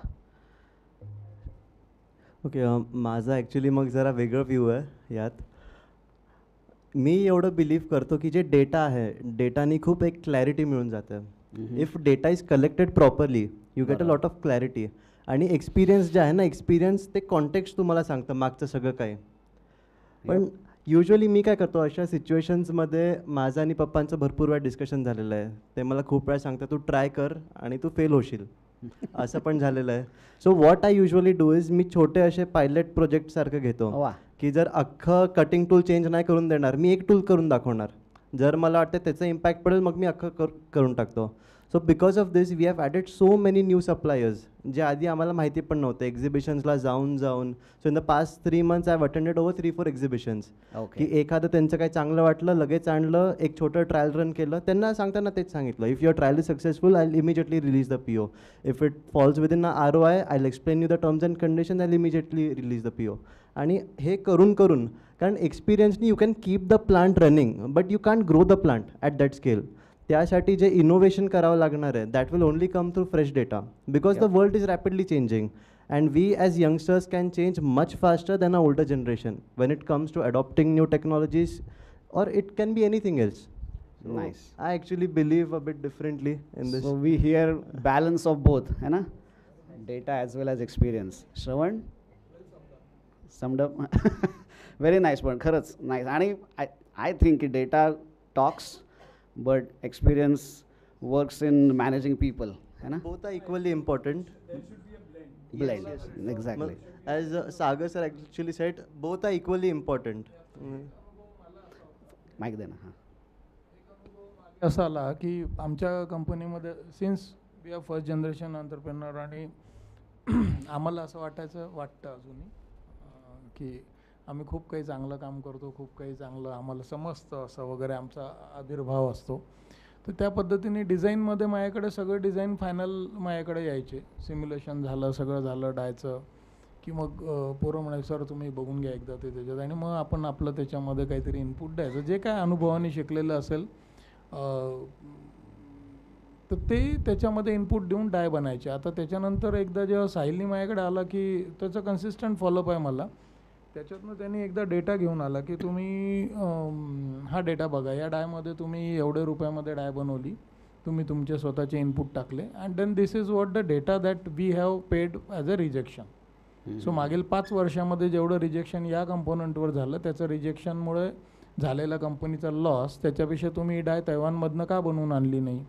ओके, माझा ॲक्च्युली मग जरा वेगळं व्ह्यू आहे यात. मी एवढं बिलीव्ह करतो की जे डेटा आहे, डेटानी खूप एक क्लॅरिटी मिळून जातं. If data is collected properly you get a lot of clarity. आणि एक्सपिरियन्स जे आहे ना, एक्सपिरियन्स ते कॉन्टेक्स्ट तुम्हाला सांगतं मागचं सगळं काही. पण युजली मी काय करतो, अशा सिच्युएशन्समध्ये माझं आणि पप्पांचं भरपूर वेळा डिस्कशन झालेलं आहे. ते मला खूप वेळा सांगतात तू ट्राय कर आणि तू फेल होशील, असं पण झालेलं आहे. So what I usually do is, मी छोटे असे पायलट प्रोजेक्टसारखं घेतो की जर अख्खं कटिंग टूल चेंज नाही करून देणार, मी एक टूल करून दाखवणार. जर मला वाटतं त्याचा इम्पॅक्ट पडेल मग मी अख्खं करून टाकतो. So because of this we have added so many new suppliers जे आधी आम्हाला माहिती पण नव्हते, एक्झिबिशन्सला जाऊन. So in the past 3 months I have attended over 3-4 exhibitions. की एखादं त्यांचं काही चांगलं वाटलं, लगेच आणलं, एक छोटं ट्रायल रन केलं. त्यांना सांगताना तेच सांगितलं, if your trial is successful I will immediately release the PO. If it falls within ROI I will explain you the terms and condition, I will immediately release the PO. आणि हे करून कारण एक्सपिरियन्सनी you can keep the plant running but you can't grow the plant at that scale. त्यासाठी जे innovation करावं लागणार आहे that will only come through fresh data, because the world is rapidly changing and we as youngsters can change much faster than a older generation when it comes to adopting new technologies, or it can be anything else. So nice. I actually believe a bit differently in this. So we hear balance of both, है ना, data as well as experience. Shravan, summed up. Very nice point. खरंच nice. आणि I think data talks, but experience works in managing people, है ना. Both are equally important. There should be a blend. Yes, exactly. As Sagar sir actually said, both are equally important. Mike दे ना. हां. असं आला की आमच्या कंपनीमध्ये since we are first generation entrepreneur, आणि आम्हाला असं वाटतं अजूनही की आम्ही खूप काही चांगलं काम करतो, खूप काही चांगलं आम्हाला समजतं असं वगैरे आमचा आविर्भाव असतो. तर त्या पद्धतीने डिझाईनमध्ये माझ्याकडे सगळं डिझाईन फायनल माझ्याकडे यायचे. सिम्युलेशन झालं, सगळं झालं डायचं की मग पोरं म्हणायचं सर तुम्ही बघून घ्या एकदा ते त्याच्यात, आणि मग आपण आपलं त्याच्यामध्ये काहीतरी इनपुट द्यायचं जे काय अनुभवाने शिकलेलं असेल तर ते त्याच्यामध्ये इनपुट देऊन डाय बनायचे. आता त्याच्यानंतर एकदा जेव्हा साहिलनी माझ्याकडे आला की त्याचं कन्सिस्टंट फॉलोअप आहे मला त्याच्यातनं त्यांनी एकदा डेटा घेऊन आला की तुम्ही हा डेटा बघा, या डायमध्ये तुम्ही एवढे रुपयामध्ये डाय बनवली, तुम्ही तुमचे स्वतःचे इनपुट टाकले, and then this is what the data that we have paid as a rejection. So मागील 5 वर्षामध्ये जेवढं रिजेक्शन या कंपोनंटवर झालं, त्याचं रिजेक्शनमुळे झालेला कंपनीचा लॉस, त्याच्यापेक्षा तुम्ही डाय तैवानमधनं का बनवून आणली नाही,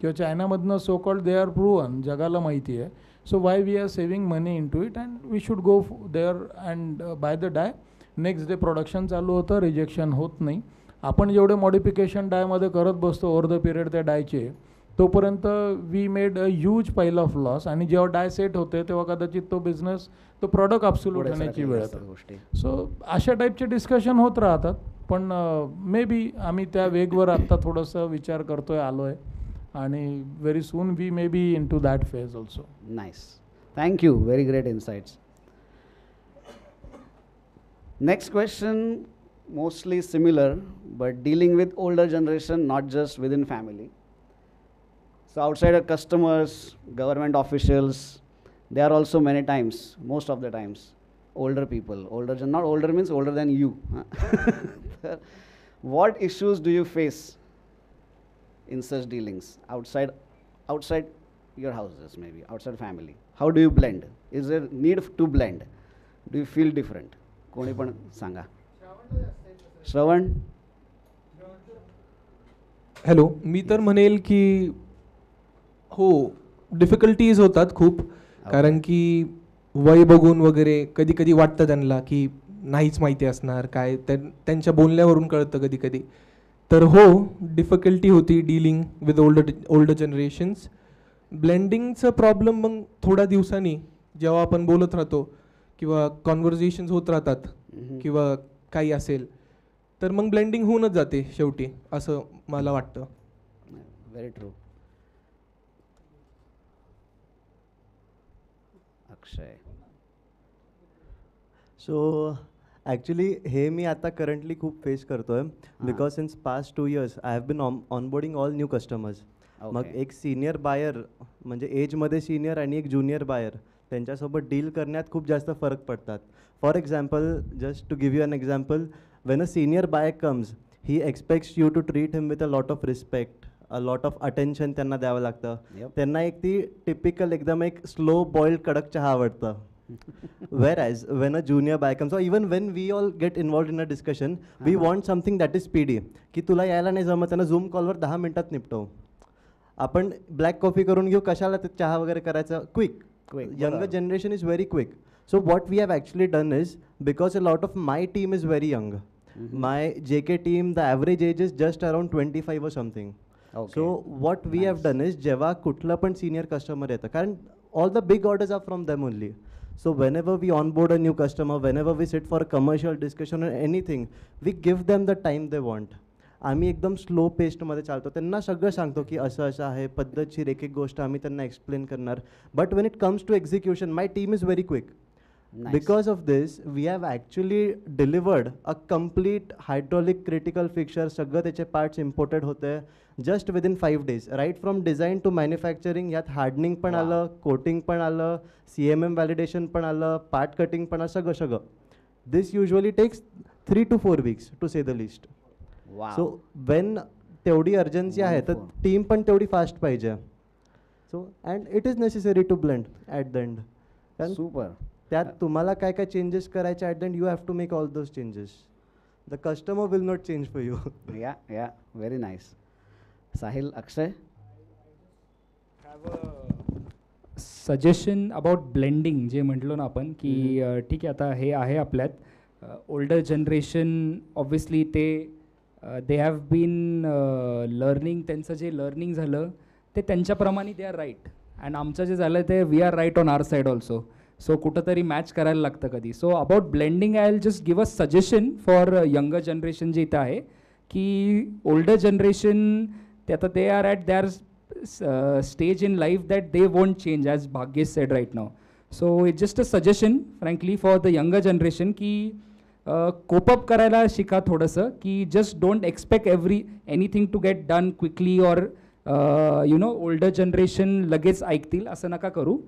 किंवा चायनामधनं so called they are proven, जगाला माहिती आहे. So why we are saving money into it, and we should go there and buy the die. Next day production चालू होतं, रिजेक्शन होत नाही. आपण जेवढे मॉडिफिकेशन डायमध्ये करत बसतो ओव्हर द पिरियड त्या डायचे, तोपर्यंत वी मेड अ ह्यूज पाईल ऑफ लॉस, आणि जेव्हा डाय सेट होते तेव्हा कदाचित तो बिझनेस, तो प्रॉडक्ट ॲब्सोल्यूट होण्याची वेळ येते. सो अशा टाईपचे डिस्कशन होत राहतात, पण मे बी आम्ही त्या वेगवर आत्ता थोडंसं विचार करतोय, आलो आहे, आणि very soon we may be into that phase also. Nice, thank you, very great insights. Next question mostly similar, but dealing with older generation, not just within family. So outside of customers, government officials, they are also many times, most of the times, older people. Not older means older than you. What issues do you face in such dealings outside your houses, maybe outside family? How do you blend? Is there need to blend? Do you feel different? कोणी पण सांगा. श्रवण. Hello, मी तर म्हणेल की हो, difficulties होतात खूप, कारण की वय बघून वगैरे कधी कधी वाटतं त्यांना की नाहीच माहिती असणार काय, त्यांच्या बोलण्यावरून कळतं कधी कधी. तर हो, डिफिकल्टी होती डीलिंग विथ ओल्डर जनरेशन्स. ब्लेंडिंगचं प्रॉब्लेम मग थोड्या दिवसांनी जेव्हा आपण बोलत राहतो किंवा कॉन्व्हर्सेशन्स होत राहतात किंवा काही असेल, तर मग ब्लेंडिंग होऊनच जाते शेवटी, असं मला वाटतं. Very true. Akshay. So actually हे मी आता करंटली खूप फेस करतो आहे, because since past 2 years I have been onboarding all new customers. मग एक सिनियर बायर, म्हणजे एजमध्ये सिनियर, आणि एक ज्युनियर बायर, त्यांच्यासोबत डील करण्यात खूप जास्त फरक पडतात. For example, just to give you an example, when a senior buyer comes, he expects you to treat him with a lot of respect, a lot of attention त्यांना द्यावं लागतं. त्यांना एक ती टिपिकल एकदम एक स्लो बॉइल्ड कडक चहा आवडतं. Whereas when a junior buyer comes, or even when we all get involved in a discussion, we want something that is speedy, की तुला यायला नाही जमत, त्यांना झूम कॉलवर 10 मिनिटात निपटव. आपण ब्लॅक कॉफी करून घेऊ, कशाला ते चहा वगैरे करायचं, quick. Younger generation is very quick. So what we have actually done is, because a lot of my team is very young, my JK team, the average age is just around 25 or something. So what we have done is, जेव्हा कुठला पण senior customer येतं, कारण all the big orders are from them only. So whenever we onboard a new customer, whenever we sit for a commercial discussion or anything, we give them the time they want. आम्ही एकदम slow पेस्टमध्ये चालतो, त्यांना सगळं सांगतो की असं असं आहे, पद्धतशीर एक एक गोष्ट आम्ही त्यांना एक्सप्लेन करणार. But when it comes to execution, my team is very quick. Because of this, we have actually delivered a complete hydraulic critical fixture. सगळं त्याचे parts imported होते just within 5 days. Right from design to manufacturing, यात hardening पण आलं, coating पण आलं, CMM validation पण आलं, part cutting पण आलं, सगळं. This usually takes 3 to 4 weeks to say the least. Wow. So when तेवढी urgency आहे, तर team पण तेवढी fast पाहिजे. So and it is necessary to blend at the end. Super. त्यात तुम्हाला काय काय चेंजेस करायचे, at the end you have to make all those changes. The customer will not change for you. Yeah very nice. Sahil. Akshay. Suggestion about blending जे म्हटलो ना आपण की ठीक आहे, आता हे आहे आपल्यात older generation, obviously they have been learning, त्यांचं जे लर्निंग झालं ते त्यांच्याप्रमाणे दे आर राईट, अँड आमचं जे झालं ते we are right on our side also. So कुठंतरी मॅच करायला लागतं कधी. So about blending I will just give a suggestion for younger generation जे इथं आहे, की ओल्डर जनरेशन ते आता they are at their stage in life that they won't change, as Bhagyesh said right now. So it's just a suggestion frankly for the younger generation की cope up करायला शिका थोडंसं, की just don't expect anything to get done quickly or older generation लगेच ऐकतील असं नका करू.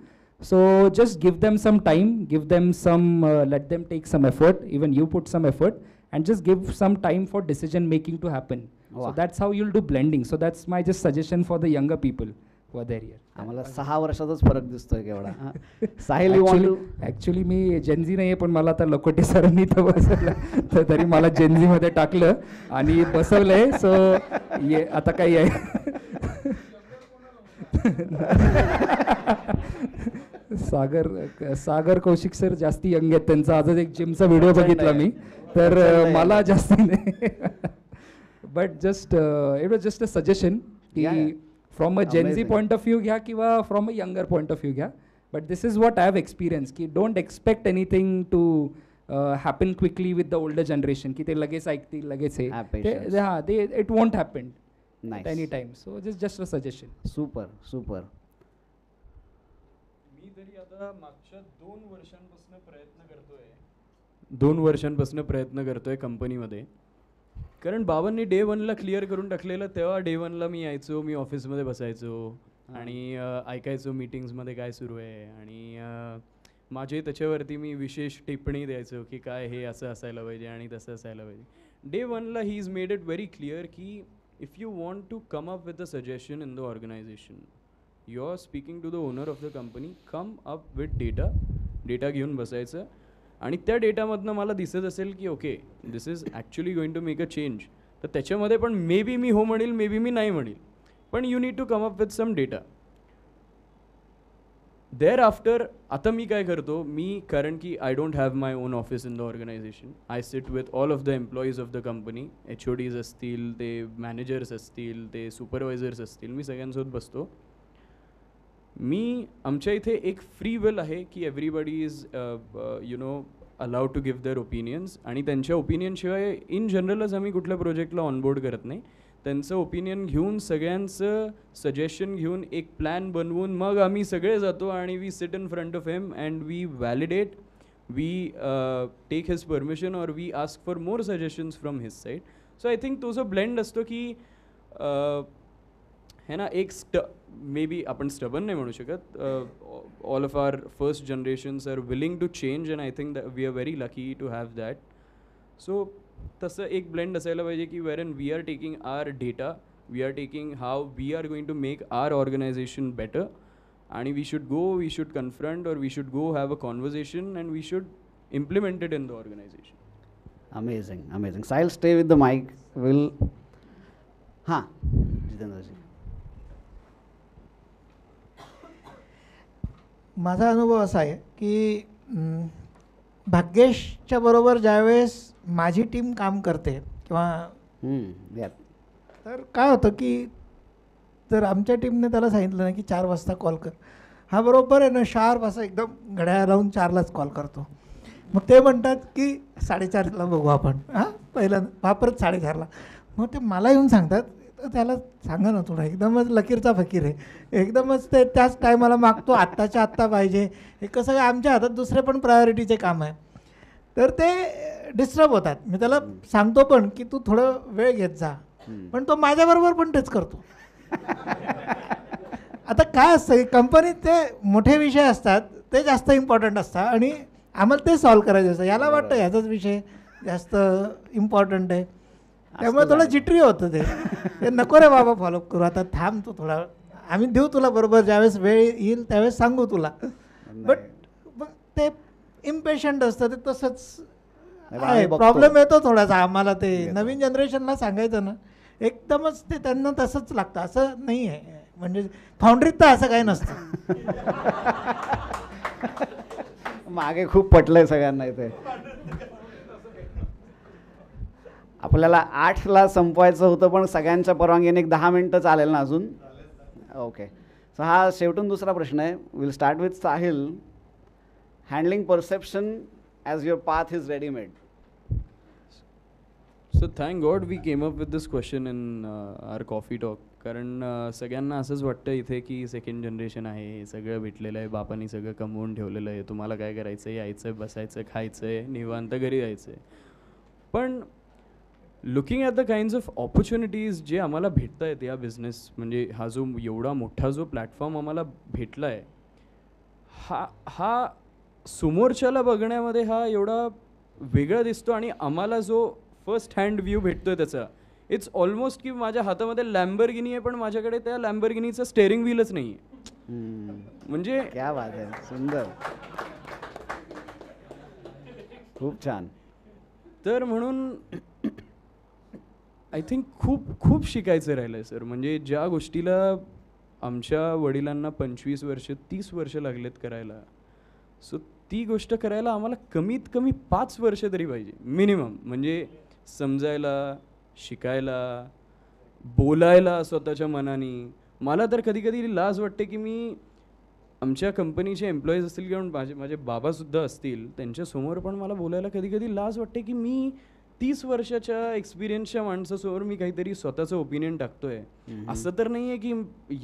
So just give them some time, give them some, let them take some effort, even you put some effort, and just give some time for decision making to happen. Wow. So that's how you'll do blending. So that's my just suggestion for the younger people who are there here. आम्हाला 6 वर्षाचाच फरक दिसतोय केवढा. Sahil, you want to? Actually me Gen Z नाही आहे, पण मला आता लकोटे सरांनी तर बसवलं, तर तरी मला जेनझीमध्ये टाकलं आणि बसवलंय. सो ये आता काही आहे. सागर कौशिक सर जास्ती यंग आहेत. त्यांचा आजच एक जिमचा व्हिडिओ बघितला मी, तर मला जास्ती नाही. But just it was just a suggestion की from a Gen Z point of view घ्या किंवा from a younger point of view घ्या. But this is what I have experience की don't expect anything to happen quickly with the older generation, की ते लगेच ऐकतील लगेच हे. हां, ते it won't happen any time. So just a suggestion. Super super. मी तरी आता मागच्या 2 वर्षांपासून प्रयत्न करतोय कंपनीमध्ये, कारण बाबांनी डे 1ला क्लिअर करून टाकलेलं. तेव्हा डे 1ला मी यायचो, मी ऑफिसमध्ये बसायचो आणि ऐकायचो मीटिंग्समध्ये काय सुरू आहे, आणि माझे त्याच्यावरती मी विशेष टिप्पणी द्यायचो की काय हे असं असायला पाहिजे आणि तसं असायला पाहिजे. डे 1ला he is made it very clear की if you want to come up with a suggestion in the organisation, you are speaking to the owner of the company, come up with data घेऊन बसायचं. आणि त्या डेटामधनं मला दिसत असेल की okay this is actually going to make a change, तर त्याच्यामध्ये पण मे बी मी हो म्हणेल, मे बी मी नाही म्हणेल, पण you need to come up with some data. Thereafter आता मी काय करतो, मी कारण की I don't have my own office in the organisation, I sit with all of the employees of the company. HODs असतील, ते मॅनेजर्स असतील, ते सुपरवायझर्स असतील, मी सगळ्यांसोबत बसतो. मी आमच्या इथे एक फ्री विल आहे की everybody is allowed to give their opinions, आणि त्यांच्या ओपिनियनशिवाय इन जनरलच आम्ही कुठल्या प्रोजेक्टला ऑनबोर्ड करत नाही. त्यांचं ओपिनियन घेऊन, सगळ्यांचं सजेशन घेऊन, एक प्लॅन बनवून मग आम्ही सगळे जातो आणि we sit in front of him and we validate, we take his permission और we ask for more suggestions from his side. So I think तो जो ब्लेंड असतो की है ना, एक मे बी आपण स्टबन नाही म्हणू शकत. All of our first generations are willing to change and I think that we are very lucky to have that. सो तसं एक ब्लेंड असायला पाहिजे की wherein we are taking our data, we are taking how we are going to make our organisation better, आणि we should confront और we should go have a conversation and we should implement it in the organisation. Amazing amazing. Sahil, stay with the mic. Will हां जितेंद्रजी. माझा अनुभव असा आहे की भाग्येशच्या बरोबर ज्यावेळेस माझी टीम काम करते किंवा तर काय होतं की जर आमच्या टीमने त्याला सांगितलं ना की 4 वाजता कॉल कर, हा बरोबर आहे ना शार्प असं एकदम घड्याळ लावून 4लाच कॉल करतो. मग ते म्हणतात की 4:30ला बघू आपण, हां पहिल्यांदा वापरत 4:30ला. मग ते मला येऊन सांगतात, त्याला सांगा ना थोडं, एकदमच लकीरचा फकीर आहे, एकदमच ते त्याच टायमाला मागतो, आत्ताच्या आत्ता पाहिजे. हे कसं काय, आमच्या हातात दुसरे पण प्रायोरिटीचे काम आहे, तर ते डिस्टर्ब होतात. मी त्याला सांगतो पण की तू थोडं वेळ घेत जा, पण तो माझ्याबरोबर पण तेच करतो. आता काय असतं कंपनीत ते मोठे विषय असतात ते जास्त इम्पॉर्टंट असतात आणि आम्हाला ते सॉल्व करायचे असतं. याला वाटतं ह्याचाच विषय जास्त इम्पॉर्टंट आहे, त्यामुळे थोडं जिटरी होतं ते नको रे बाबा फॉलोअप करू, आता थांब तू थोडा, आम्ही देऊ तुला बरोबर, ज्यावेळेस वेळ येईल त्यावेळेस सांगू तुला. बट ते इम्पेशंट असतं, ते तसंच आहे. प्रॉब्लेम येतो थोडासा आम्हाला, ते नवीन जनरेशनला सांगायचं ना एकदमच ते त्यांना तसंच लागतं, असं नाही आहे. म्हणजे फाउंड्रीत तर असं काही नसतं. मागे खूप पटलंय सगळ्यांना इथे. आपल्याला 8ला संपवायचं होतं, पण सगळ्यांच्या परवानगीने एक 10 मिनटं चालेल ना अजून? ओके. सो हा शेवटून दुसरा प्रश्न आहे. Will start with Sahil. Handling perception as your path is readymade. So thank God we came up with this question in our coffee talk. कारण सगळ्यांना असंच वाटतं इथे की सेकंड जनरेशन आहे, हे सगळं भेटलेलं आहे, बापांनी सगळं कमवून ठेवलेलं आहे, तुम्हाला काय करायचं आहे, यायचं आहे, बसायचं, खायचं आहे, निवांत घरी जायचं आहे. पण looking at the kinds of opportunities जे आम्हाला भेटत आहेत या बिझनेस, म्हणजे हा जो एवढा मोठा जो प्लॅटफॉर्म आम्हाला भेटला आहे, हा समोरच्याला बघण्यामध्ये हा एवढा वेगळा दिसतो आणि आम्हाला जो फर्स्ट हँड व्ह्यू भेटतोय त्याचा इट्स ऑलमोस्ट की माझ्या हातामध्ये लॅम्बोर्गिनी आहे पण माझ्याकडे त्या लॅम्बोर्गिनीचं स्टेअरिंग व्हीलच नाही आहे. म्हणजे क्या बात आहे, सुंदर, खूप छान. तर म्हणून आय थिंक खूप शिकायचं राहिलं आहे सर. म्हणजे ज्या गोष्टीला आमच्या वडिलांना 25 वर्ष 30 वर्ष लागलेत करायला, सो ती गोष्ट करायला आम्हाला कमीत कमी 5 वर्ष तरी पाहिजे मिनिमम. म्हणजे समजायला, शिकायला, बोलायला स्वतःच्या मनाने. मला तर कधी कधी लाज वाटते की मी आमच्या कंपनीचे एम्प्लॉईज असतील किंवा माझे बाबासुद्धा असतील त्यांच्यासमोर पण मला बोलायला कधी कधी लाज वाटते की मी 30 वर्षाच्या एक्सपिरियन्सच्या माणसासमोर मी काहीतरी स्वतःचं ओपिनियन टाकतोय. असं तर नाही आहे की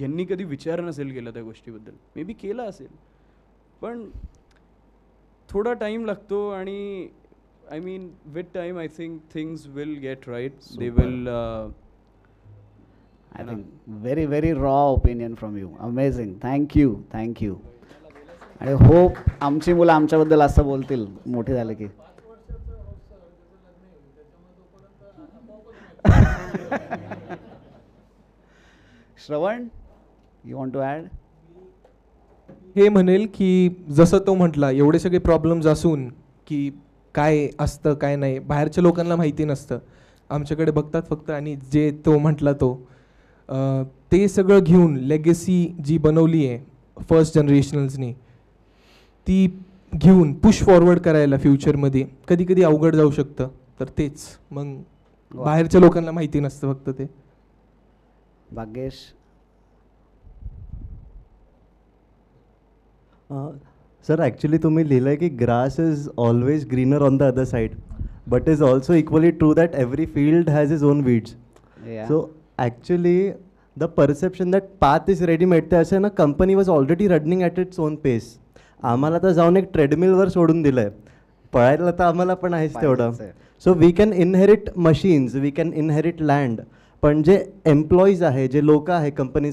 यांनी कधी विचार नसेल केला त्या गोष्टीबद्दल, मे बी केला असेल पण थोडा टाईम लागतो. आणि I mean, with time, I think things will get right. Super. They will. I think very raw opinion from you. Amazing. Thank you. I hope आमची मुलं आमच्याबद्दल असं बोलतील मोठी झाले की. श्रवण, you want to add? हे म्हणेल की जसं तो म्हटला एवढे सगळे प्रॉब्लेम्स असून की काय असतं काय नाही बाहेरच्या लोकांना माहिती नसतं, आमच्याकडे बघतात फक्त. आणि जे तो म्हटला ते सगळं घेऊन लेगेसी जी बनवली आहे फर्स्ट जनरेशनल्सनी ती घेऊन पुश फॉरवर्ड करायला फ्युचरमध्ये कधी कधी अवघड जाऊ शकतं. तर तेच मग बाहेरच्या लोकांना माहिती नसतं फक्त ते. भाग्येश. सर ॲक्च्युली तुम्ही लिहिलं आहे की grass is always greener on the other side, but is also equally true that every field has is own weeds. So actually the perception that path is readymade ते असं ना, company was already running at its own pace. आम्हाला तर जाऊन एक ट्रेडमिलवर सोडून दिलं आहे, पळायला तर आम्हाला पण आहेच तेवढं. So we can inherit machines, we can inherit land, पण जे एम्प्लॉईज आहे, जे लोक आहे कंपनी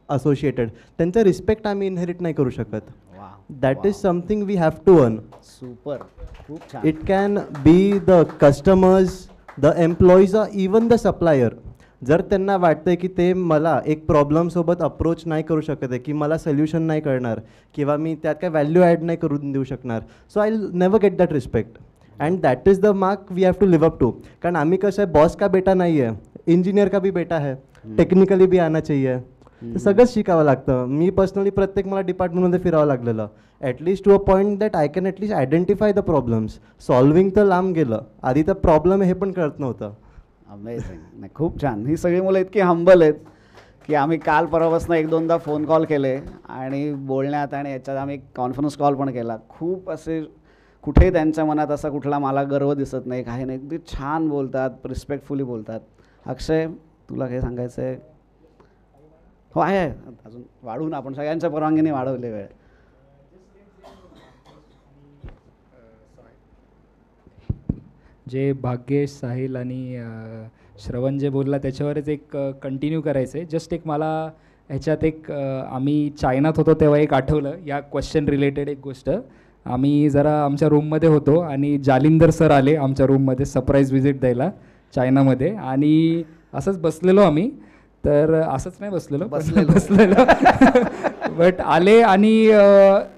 असोसिएटेड, त्यांचा रिस्पेक्ट आम्ही इनहेरिट नाही करू शकत. That is something we have to earn. Super, खूप छान. It can be the customers, the employees, even the supplier. जर त्यांना वाटतं की ते मला एक प्रॉब्लेमसोबत अप्रोच नाही करू शकत आहे, की मला सोल्युशन नाही करणार किंवा मी त्यात काय व्हॅल्यू ॲड नाही करून देऊ शकणार, so I will never get that respect. And that is the mark we have to live up to. कारण आम्ही कसं आहे, बॉस का बेटा नाही आहे, इंजिनियर का भी बेटा है, टेक्निकली भी आना चाहिए. तर सगळंच शिकावं लागतं. मी पर्सनली प्रत्येक मला डिपार्टमेंटमध्ये फिरावं लागलेलं, at least to a point that I can at least identify the problems. Solving तर लांब गेलं, आधी तर प्रॉब्लेम हे पण कळत नव्हतं. अमेझिंग. नाही, खूप छान. ही सगळी मुलं इतकी हंबल आहेत की आम्ही काल परवापासून 1-2दा फोन कॉल केले आणि बोलण्यात आणि याच्यात आम्ही कॉन्फरन्स कॉल पण केला. खूप असे कुठेही त्यांच्या मनात असा कुठला मला गर्व दिसत नाही, काही नाही. अगदी छान बोलतात, रिस्पेक्टफुली बोलतात. अक्षय, तुला काही सांगायचं आहे? हो, आहे अजून वाढवून आपण सगळ्यांच्या परवानगीने वाढवले वेळ. जे भाग्येश, साहिल आणि श्रवण जे बोलला त्याच्यावरच एक कंटिन्यू करायचं आहे. जस्ट एक मला ह्याच्यात एक आम्ही चायनात होतो तेव्हा एक आठवलं या क्वेश्चन रिलेटेड एक गोष्ट. आम्ही जरा आमच्या रूममध्ये होतो आणि जालिंदर सर आले आमच्या रूममध्ये सरप्राईज व्हिजिट द्यायला चायनामध्ये. आणि असंच बसलेलो आम्ही, तर असंच नाही बसलेलो बट आले आणि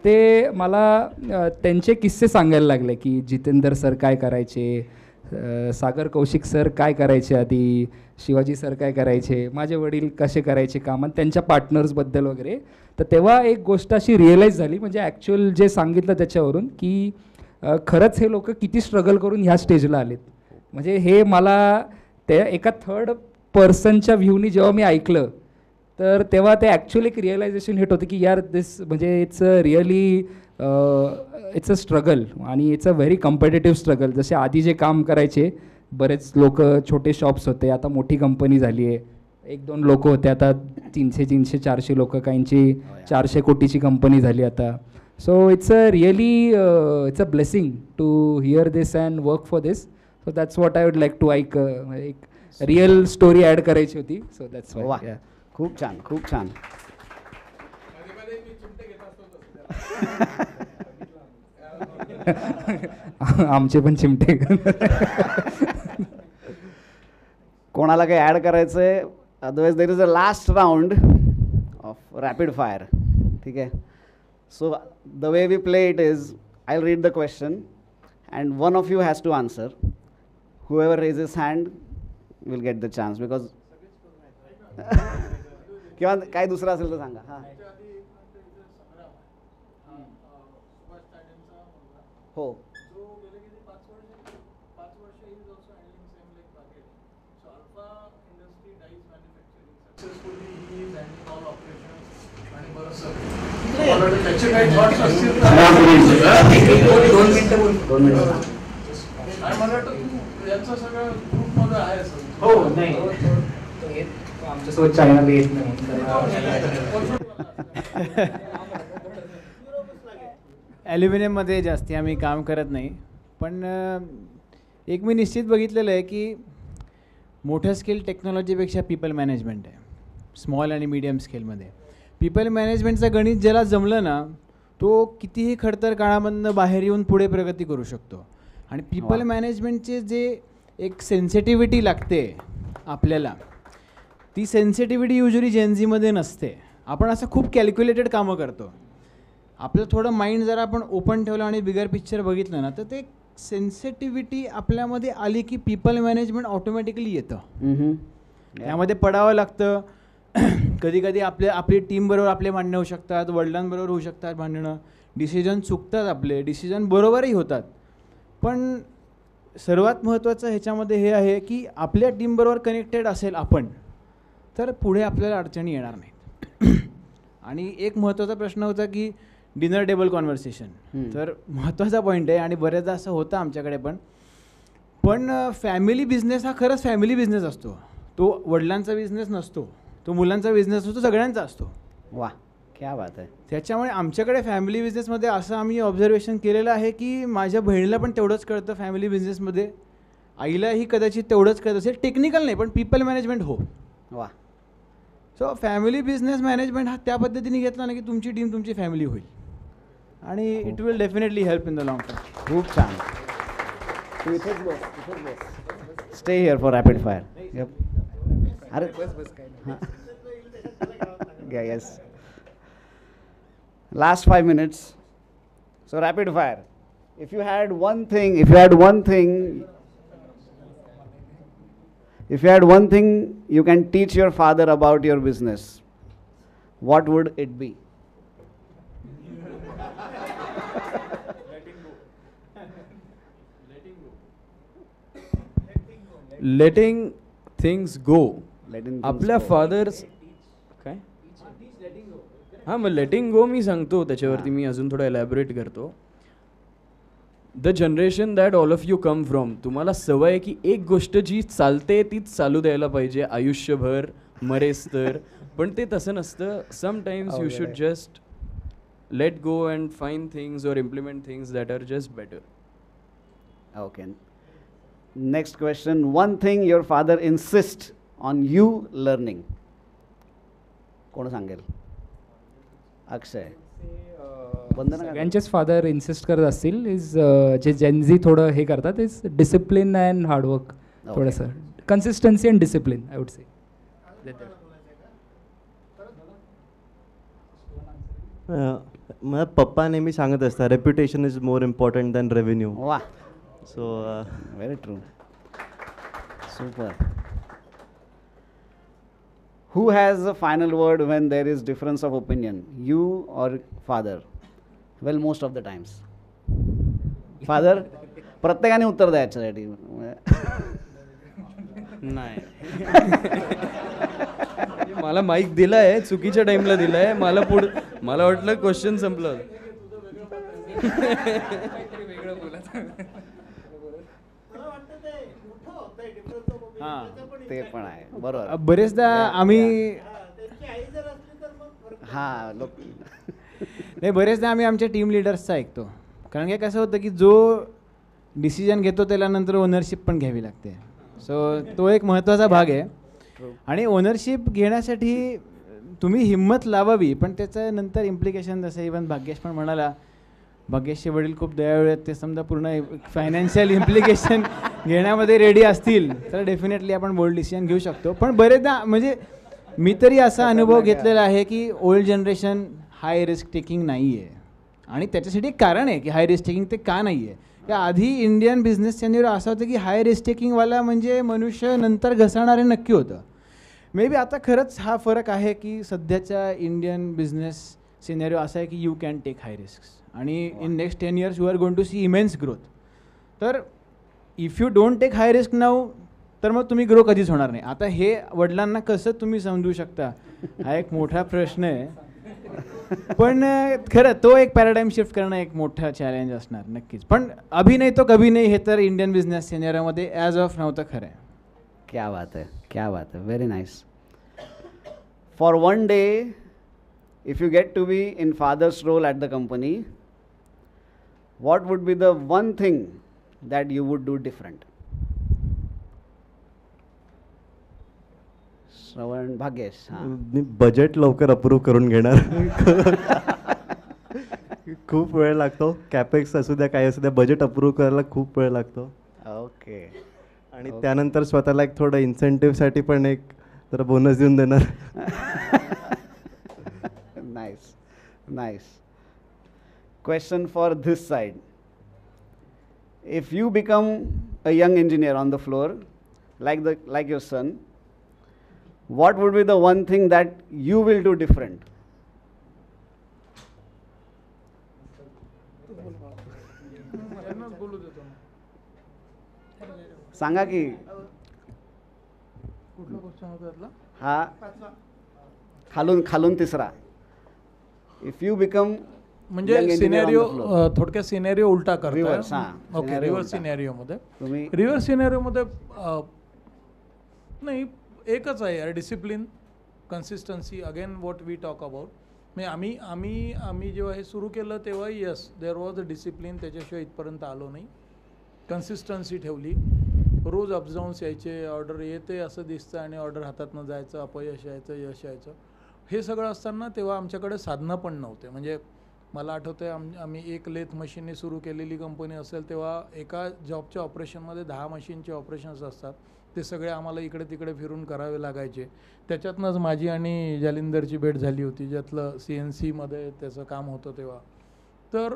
ते मला त्यांचे किस्से सांगायला लागले की जितेंद्र सर काय करायचे, सागर कौशिक सर काय करायचे, आधी शिवाजी सर काय करायचे, माझे वडील कसे करायचे कामात, त्यांच्या पार्टनर्सबद्दल वगैरे. तर तेव्हा एक गोष्ट अशी रिअलाईज झाली, म्हणजे ॲक्च्युअल जे सांगितलं त्याच्यावरून की खरंच हे लोक किती स्ट्रगल करून ह्या स्टेजला आलेत. म्हणजे हे मला त्या एका थर्ड पर्सनच्या व्ह्यूनी जेव्हा मी ऐकलं तर तेव्हा ते ॲक्च्युअली एक रिअलायझेशन हिट होतं की यार दिस म्हणजे it's really it's a struggle आणि it's a very competitive struggle. जसे आधी जे काम करायचे बरेच लोक, छोटे शॉप्स होते, आता मोठी कंपनी झाली आहे. 1-2 लोक होते, आता 300-400 लोक, काहींची 400 कोटीची कंपनी झाली आता. So it's a really it's a blessing to hear this and work for this. So that's what I would like to एक रिअल स्टोरी ॲड करायची होती. So that's why. खूप छान, खूप छान. आमचे पण चिमटे. कोणाला काही ॲड करायचं आहे? Otherwise there is a last round of rapid fire. ठीक आहे. So the way we play it is, I will read the question and one of you has to answer. Whoever raises hand will get the chance. Because किंवा काय दुसरं असेल तर सांगा. हां हो. आमच्यासोबत चायनाला येत नाही. ॲल्युमिनियममध्ये जास्ती आम्ही काम करत नाही, पण एक मी निश्चित बघितलेलं आहे की मोठ्या स्केल टेक्नॉलॉजीपेक्षा पीपल मॅनेजमेंट आहे. स्मॉल आणि मीडियम स्केलमध्ये पीपल मॅनेजमेंटचं गणित ज्याला जमलं ना, तो कितीही खडतर काळामधनं बाहेर येऊन पुढे प्रगती करू शकतो. आणि पीपल मॅनेजमेंटचे जे एक सेन्सिटिव्हिटी लागते आपल्याला, ती सेन्सिटिव्हिटी युजली जेनझीमध्ये नसते. आपण असं खूप कॅल्क्युलेटेड कामं करतो. आपलं थोडं माइंड जरा आपण ओपन ठेवलं आणि बिगर पिक्चर बघितलं ना, तर ते सेन्सिटिव्हिटी आपल्यामध्ये आली की पीपल मॅनेजमेंट ऑटोमॅटिकली येतं. यामध्ये पडावं लागतं. कधी कधी आपली टीमबरोबर आपले भांडणं होऊ शकतात, वडिलांबरोबर होऊ शकतात भांडणं, डिसिजन चुकतात, आपले डिसिजन बरोबरही होतात. पण सर्वात महत्त्वाचं ह्याच्यामध्ये हे आहे की आपल्या टीमबरोबर कनेक्टेड असेल आपण, तर पुढे आपल्याला अडचणी येणार नाहीत. आणि एक महत्त्वाचा प्रश्न होता की डिनर टेबल कॉन्व्हर्सेशन, तर महत्त्वाचा पॉईंट आहे आणि बऱ्याचदा असं होतं आमच्याकडे पण फॅमिली बिझनेस हा खरंच फॅमिली बिझनेस असतो. तो वडिलांचा बिझनेस नसतो, तो मुलांचा बिझनेस असतो, सगळ्यांचा असतो. वा, क्या बात आहे. त्याच्यामुळे आमच्याकडे फॅमिली बिझनेसमध्ये असं आम्ही ऑब्झर्वेशन केलेलं आहे की माझ्या बहिणीला पण तेवढंच कळतं फॅमिली बिझनेसमध्ये, आईलाही कदाचित तेवढंच कळत असेल. टेक्निकल नाही पण पीपल मॅनेजमेंट हो. वा. सो फॅमिली बिझनेस मॅनेजमेंट हा त्या पद्धतीने घेतला ना की तुमची टीम तुमची फॅमिली होईल आणि it will definitely help in the long term. खूप छान. Stay here for rapid fire. अरे yes, last 5 minutes. So rapid fire. If you had one thing you can teach your father about your business, what would it be? Letting things go. आपल्या fathers काय? हां, मग लेटिंग गो मी सांगतो, त्याच्यावरती मी अजून थोडं elaborate करतो. The generation that all of you come from, तुम्हाला सवय आहे की एक गोष्ट जी चालते तीच चालू द्यायला पाहिजे आयुष्यभर, मरेस तर. पण ते तसं नसतं. Sometimes you should just let go and find things और implement things that are just better. Okay. Next question. One thing your father insists on you learning. कोण सांगेल? अक्षय. सगळ्यांचेच फादर इन्सिस्ट करत असतील. इज जे जेनझी थोडं हे करतात इज डिसिप्लिन अँड हार्डवर्क. थोडंसं consistency and discipline I would say. माझा पप्पा नेहमी सांगत असतात reputation is more important than revenue. वा. So very true. Super. Who has the final word when there is difference of opinion, you or father? Well, most of the times. Father? प्रत्येकाने उत्तर द्यायच्यासाठी. नाही, मला माईक दिलाय, चुकीच्या टाइमला दिलाय. मला वाटलं क्वेश्चन संपलं. हां, ते पण आहे, बरोबर. बरेचदा आम्ही नाही बरेचदा आम्ही आमच्या टीम लिडर्सचं ऐकतो. कारण काय कसं होतं की जो डिसिजन घेतो त्याला नंतर ओनरशिप पण घ्यावी लागते. सो तो एक महत्त्वाचा भाग आहे. आणि ओनरशिप घेण्यासाठी तुम्ही हिंमत लावावी, पण त्याच्यानंतर इम्प्लिकेशन जसं इवन भाग्येश पण म्हणाला, भाग्येशचे वडील खूप दयाळू आहेत, ते समजा पूर्ण फायनान्शियल इम्प्लिकेशन घेण्यामध्ये रेडी असतील तर डेफिनेटली आपण बोल्ड डिसिजन घेऊ शकतो. पण बरेचदा म्हणजे मी तरी असा अनुभव घेतलेला आहे की old generation high risk taking नाही आहे, आणि त्याच्यासाठी एक कारण आहे की हाय रिस्क टेकिंग ते का नाही आहे. त्या आधी इंडियन बिझनेस सिनेरिओ असं होतं की हाय रिस्क टेकिंगवाला म्हणजे मनुष्य नंतर घसरणारे नक्की होतं. मे बी आता खरंच हा फरक आहे की सध्याच्या इंडियन बिझनेस सिनेरिओ असा आहे की you can take high risks, आणि in next 10 years you are going to see immense growth. तर if you don't take high risk now तर मग तुम्ही ग्रो कधीच होणार नाही. आता हे वडिलांना कसं तुम्ही समजू शकता हा एक मोठा प्रश्न आहे. पण खरं तो एक पॅराडाईम शिफ्ट करणं एक मोठा चॅलेंज असणार नक्कीच. पण अभी नाही तो कभी नाही हे तर इंडियन बिझनेस सिनेरिओमध्ये ॲज ऑफ नव्हतं खरं आहे. क्या बात है, क्या बात है, very nice. For one day, if you get to be in father's role at the company, what would be the one thing that you would do different? श्रवण, भाग्येश. मी बजेट लवकर अप्रूव्ह करून घेणार. खूप वेळ लागतो, कॅपेक्स असू द्या काय असू द्या, बजेट अप्रूव्ह करायला खूप वेळ लागतो. ओके. आणि त्यानंतर स्वतःला एक थोडं इन्सेंटिव्हसाठी पण एक जरा बोनस देऊन देणार. Nice, nice. Question for this side. If you become a young engineer on the floor, like your son, what would be the one thing that you will do different? सांगा की. हा खालून तिसरा. इफ यू बिकम म्हणजे scenario थोडक्यात scenario उलटा करता. Okay, reverse सिनेरिओमध्ये रिव्हर्स सिनेरिओमध्ये नाही एकच आहे यार, discipline, consistency. Again what we talk about. म्हणजे आम्ही जेव्हा हे सुरू केलं तेव्हा yes there was a discipline, त्याच्याशिवाय इथपर्यंत आलो नाही. कन्सिस्टन्सी ठेवली, रोज अपडाऊन्स यायचे, ऑर्डर येते असं दिसतं आणि ऑर्डर हातातनं जायचं, अपयश यायचं, यश यायचं. हे सगळं असताना तेव्हा आमच्याकडे साधनं पण नव्हते. म्हणजे मला आठवतं आहे आम्ही एक लेथ मशीनने सुरू केलेली कंपनी असेल तेव्हा एका जॉबच्या ऑपरेशनमध्ये 10 मशीनचे ऑपरेशन्स असतात. ते सगळे आम्हाला इकडे तिकडे फिरून करावे लागायचे. त्याच्यातनंच माझी आणि जालिंदरची भेट झाली होती, ज्यातलं CNCमध्ये त्याचं काम होतं तेव्हा. तर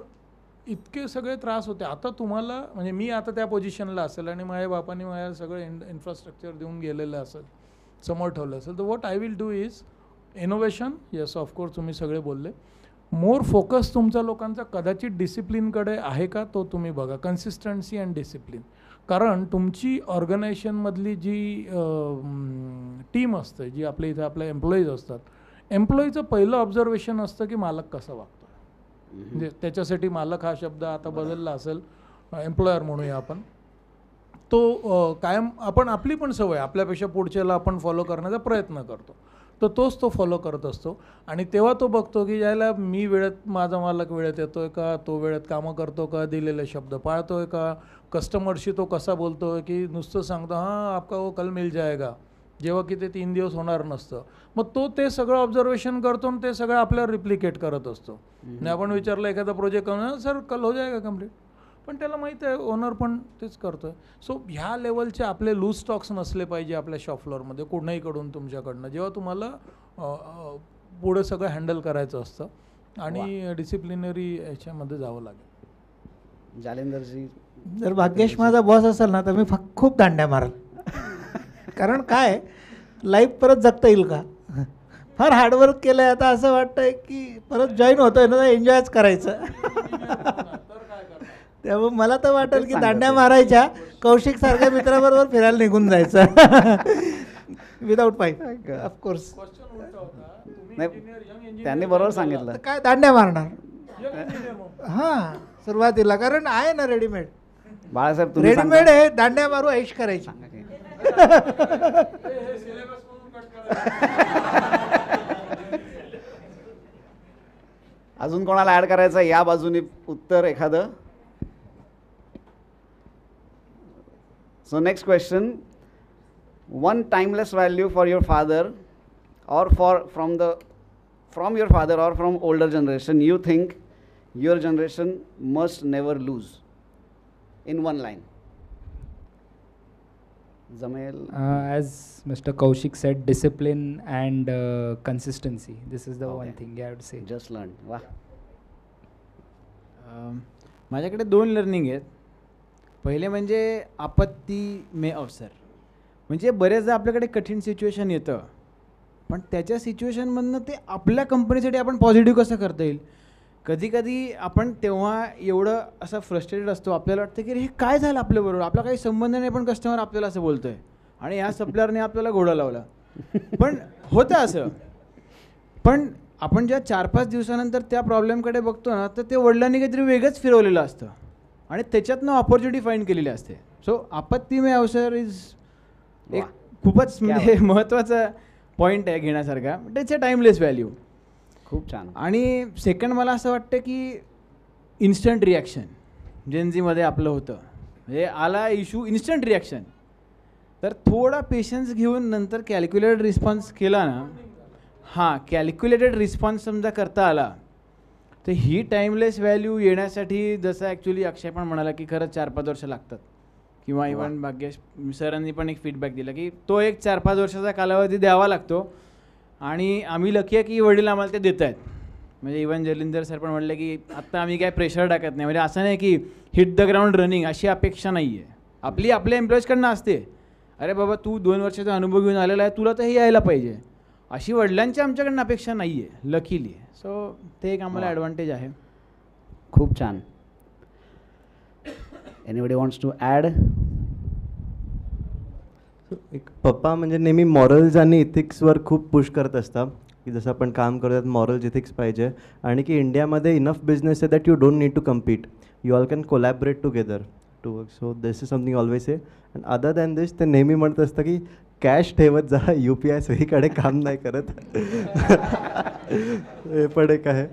इतके सगळे त्रास होते. आता तुम्हाला म्हणजे मी आता त्या पोझिशनला असेल आणि माझ्या बापांनी माझ्या सगळं इन्फ्रास्ट्रक्चर देऊन गेलेलं असेल, समोर ठेवलं असेल, तर what I will do is innovation. Yes, of course तुम्ही सगळे बोलले. मोर फोकस तुमचा लोकांचा कदाचित डिसिप्लिनकडे आहे का तो तुम्ही बघा. Consistency and discipline. कारण तुमची ऑर्गनायझेशनमधली जी टीम असते, जी आपल्या इथे आपल्या एम्प्लॉईज असतात, एम्प्लॉईचं पहिलं ऑब्झर्वेशन असतं की मालक कसा वागतो. म्हणजे त्याच्यासाठी मालक हा शब्द आता बदलला असेल, एम्प्लॉयर म्हणूया आपण. तो कायम आपण आपली पण सवय आपल्यापेक्षा पुढच्याला आपण फॉलो करण्याचा प्रयत्न करतो. तर तोच तो फॉलो करत असतो. आणि तेव्हा तो बघतो की यायला मी वेळेत, माझा मालक वेळेत येतोय का, तो वेळेत कामं करतो का, दिलेले शब्द पाळतोय का, कस्टमरशी तो कसा बोलतोय की नुसतं सांगतो हां आपका वो कल मिल जाएगा, जेव्हा की ते 3 दिवस होणार नसतं. मग तो ते सगळं ऑब्झर्वेशन करतो आणि ते सगळं आपल्याला रिप्लिकेट करत असतो. आणि आपण विचारलं एखादा प्रोजेक्ट करून सर कल हो जाएगा कम्प्लीट, पण त्याला माहीत आहे ओनर पण तेच करतो आहे. सो ह्या लेवलचे आपले लूज स्टॉक्स नसले पाहिजे आपल्या शॉप फ्लोअरमध्ये कुठल्याहीकडून तुमच्याकडनं, जेव्हा तुम्हाला पुढे सगळं हँडल करायचं असतं आणि डिसिप्लिनरी ह्याच्यामध्ये जावं लागेल. जालिंदरजी, जर भाग्येश माझा बॉस असेल ना तर मी खूप दांड्या मारल. कारण काय लाईफ परत जगता येईल का. फार हार्डवर्क केलं आहे, आता असं वाटतंय की परत जॉईन होतोय ना, एन्जॉयच करायचं. त्यामुळे मला तर वाटेल की दांड्या मारायच्या, कौशिक सारख्या मित्राबरोबर फिरायला निघून जायचं. Without pipe of course. त्यांनी बरोबर सांगितलं. काय दांड्या मारणार हां सुरुवातीला, कारण आहे ना रेडीमेड. बाळासाहेब रेडीमेड आहे, दांड्या मारू ऐश करायची. अजून कोणाला ऍड करायचं या बाजूने उत्तर एखादं. So next question, one timeless value for your father or from the from your father or from older generation you think your generation must never lose in one line? Zamel? As Mr. Kaushik said, discipline and consistency. This is the Okay. one thing I would say. Just learned. वाह. माझ्याकडे 2 learning आहेत. पहिले म्हणजे आपत्ती में अवसर. म्हणजे बरेचदा आपल्याकडे कठीण सिच्युएशन येतं, पण त्याच्या सिच्युएशनमधनं ते आपल्या कंपनीसाठी आपण पॉझिटिव्ह कसं करता येईल. कधी कधी आपण तेव्हा एवढं असं फ्रस्ट्रेटेड असतो, आपल्याला वाटतं की हे काय झालं आपल्याबरोबर, आपला काही संबंध नाही, पण कस्टमर आपल्याला असं बोलतो आहे आणि ह्या सप्लायरने आपल्याला घोडा लावला. पण होतं असं. पण आपण ज्या 4-5 दिवसानंतर त्या प्रॉब्लेमकडे बघतो ना, तर ते वडिलांनी काहीतरी वेगळंच फिरवलेलं असतं आणि त्याच्यातनं ऑपॉर्च्युनिटी फाईंड केलेली असते. सो आपत्ती में अवसर इज एक खूपच म्हणजे महत्त्वाचा पॉईंट आहे घेण्यासारखा. But it's a timeless value. खूप छान. आणि सेकंड मला असं वाटतं की इन्स्टंट रिॲक्शन जेनझीमध्ये आपलं होतं, म्हणजे आला इश्यू इन्स्टंट रिॲक्शन. तर थोडा पेशन्स घेऊन नंतर कॅल्क्युलेटेड रिस्पॉन्स केला ना, हां कॅल्क्युलेटेड रिस्पॉन्स समजा करता आला, तर ही टाईमलेस व्हॅल्यू येण्यासाठी जसं ॲक्च्युली अक्षय पण म्हणाला की खरंच 4-5 वर्ष लागतात. किंवा इव्हन भाग्येश सरांनी पण एक फीडबॅक दिला की तो एक 4-5 वर्षाचा कालावधी द्यावा लागतो. आणि आम्ही लकी आहे की वडील आम्हाला ते देत आहेत. म्हणजे इव्हन जलिंदर सर पण म्हटले की आत्ता आम्ही काय प्रेशर टाकत नाही. म्हणजे असं नाही की हिट द ग्राउंड रनिंग अशी अपेक्षा नाही आहे. आपल्या एम्प्लॉईजकडनं असते, अरे बाबा तू 2 वर्षाचा अनुभव घेऊन आलेला आहे, तुला तर हे यायला पाहिजे, अशी वडिलांची आमच्याकडनं अपेक्षा नाही आहे लकीली. सो ते एक आम्हाला ॲडव्हान्टेज आहे. खूप छान. Anybody wants to add? एक पप्पा म्हणजे नेहमी मॉरल्स आणि इथिक्सवर खूप पुश करत असतात की जसं आपण काम करतात मॉरल्स इथिक्स पाहिजे, आणि की इंडियामध्ये इनफ बिझनेस आहे that you don't need to compete, you all can collaborate together to work. So this is something always आहे. अँड अदर दॅन दिस ते नेहमी म्हणत असतं की कॅश ठेवत जा, UPI सगळीकडे काम नाही करत. हे पण एक आहे.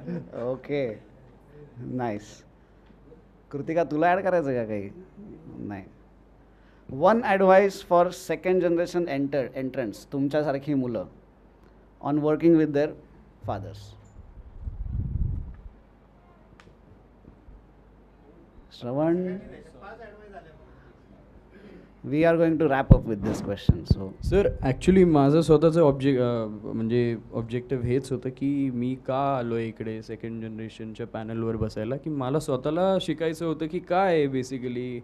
Okay, nice. कृतिका तुला ॲड करायचं का काही? नाही. One advice for second generation entrance, तुमच्यासारखी मुलं on working with their fathers. Shravan, we are going to wrap up with this question. So sir actually माझं स्वतःचं म्हणजे ऑब्जेक्टिव्ह हेच होतं की मी का आलो आहे इकडे सेकंड जनरेशनच्या पॅनलवर बसायला, की मला स्वतःला शिकायचं होतं की काय आहे बेसिकली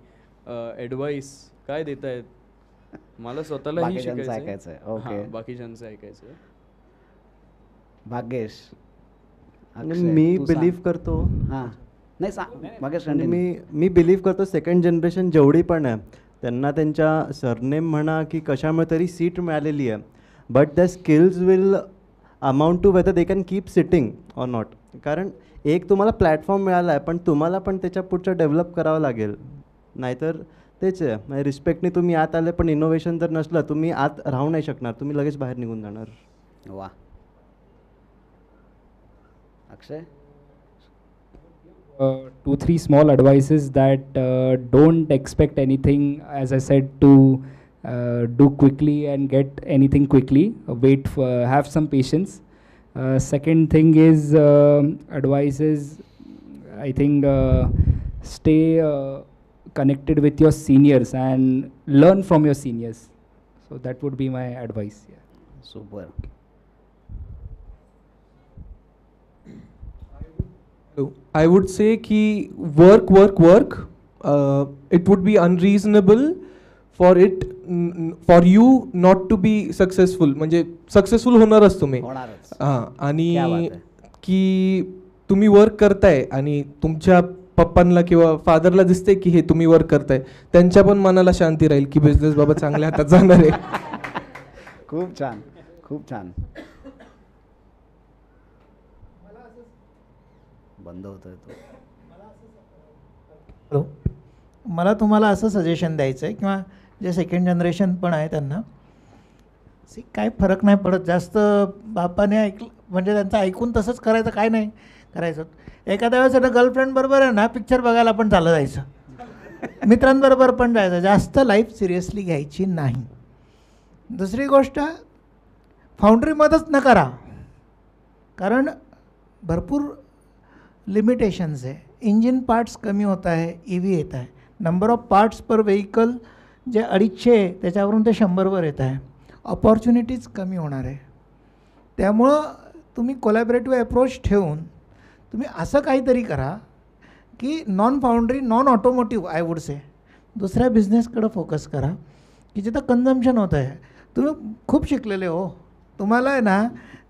ॲडवाईस काय देत आहेत, मला स्वतःलाही शिकायचं आहे. ओके, बाकीच्यांचं ऐकायचं आहे. भाग्येश, मी बिलीव्ह करतो, हां नाही भाग्येश, मी बिलीव्ह करतो सेकंड जनरेशन जेवढी पण आहे त्यांना त्यांच्या सरनेम म्हणा की कशामुळे तरी सीट मिळालेली आहे, but the skills will amount to whether they can keep sitting or not. कारण एक तुम्हाला प्लॅटफॉर्म मिळाला आहे, पण तुम्हाला पण त्याच्या पुढचं डेव्हलप करावं लागेल. नाहीतर तेच आहे, म्हणजे रिस्पेक्टने तुम्ही आत आले पण इनोव्हेशन जर नसलं तुम्ही आत राहू नाही शकणार, तुम्ही लगेच बाहेर निघून जाणार. वा. अक्षय? 2-3 small advices that don't expect anything, as I said, to do quickly and get anything quickly. Wait for, have some patience. Second thing is advices, I think stay connected with your seniors and learn from your seniors. So that would be my advice. Yeah. Super. I would say ki work. It would be unreasonable for you not to be successful. म्हणजे successful होणारच तुम्ही. हां, आणि की तुम्ही work करताय आणि तुमच्या पप्पांना किंवा फादरला दिसते की हे तुम्ही वर्क करताय, त्यांच्या पण मनाला शांती राहील की बिझनेस बाबा चांगल्या हातात जाणार आहे. खूप छान, खूप छान. बंद होतोय तो. हॅलो, मला तुम्हाला असं सजेशन द्यायचं आहे किंवा जे सेकंड जनरेशन पण आहे त्यांना काय फरक नाही पडत जास्त. बापाने ऐकलं म्हणजे त्यांचं ऐकून तसंच करायचं, काय नाही करायचं. एखाद्या वेळेस गर्लफ्रेंड बरोबर आहे ना पिक्चर बघायला पण चाललं जायचं, मित्रांबरोबर पण जायचं. जास्त लाईफ सिरियसली घ्यायची नाही. दुसरी गोष्ट फाउंड्रीमध्येच न करा, कारण भरपूर लिमिटेशन्स आहे. इंजिन पार्ट्स कमी होत आहे, EV येत आहे. Number of parts per vehicle जे 250 त्याच्यावरून ते 100वर येत आहे. ऑपॉर्च्युनिटीज कमी होणार आहे. त्यामुळं तुम्ही कोलॅबरेटिव्ह अप्रोच ठेवून तुम्ही असं काहीतरी करा की non foundry, non automotive I would से दुसऱ्या बिझनेसकडं फोकस करा की जिथं कन्झम्पशन होतं आहे. तुम्ही खूप शिकलेले हो, तुम्हाला आहे ना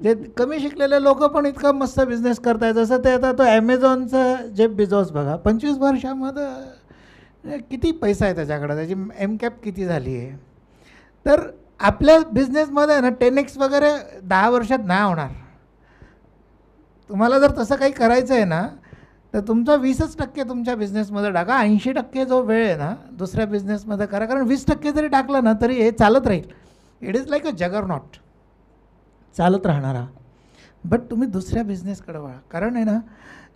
जे कमी शिकलेले लोक पण इतका मस्त बिझनेस करताय. जसं ते आता तो ॲमेझॉनचं जेफ बेझोस बघा, 25 वर्षामध्ये किती पैसा आहे त्याच्याकडं, त्याची MCAP किती झाली आहे. तर आपल्या बिझनेसमध्ये ना 10x वगैरे 10 वर्षात नाही होणार. तुम्हाला जर तसं काही करायचं आहे ना तर तुमचा 20% तुमच्या बिझनेसमध्ये टाका. 80% जो वेळ आहे ना दुसऱ्या बिझनेसमध्ये करा. कारण 20% जरी टाकलं ना तरी हे चालत राहील. It is like a juggernaut, चालत राहणारा. बट तुम्ही दुसऱ्या बिझनेसकडे वळा. कारण आहे ना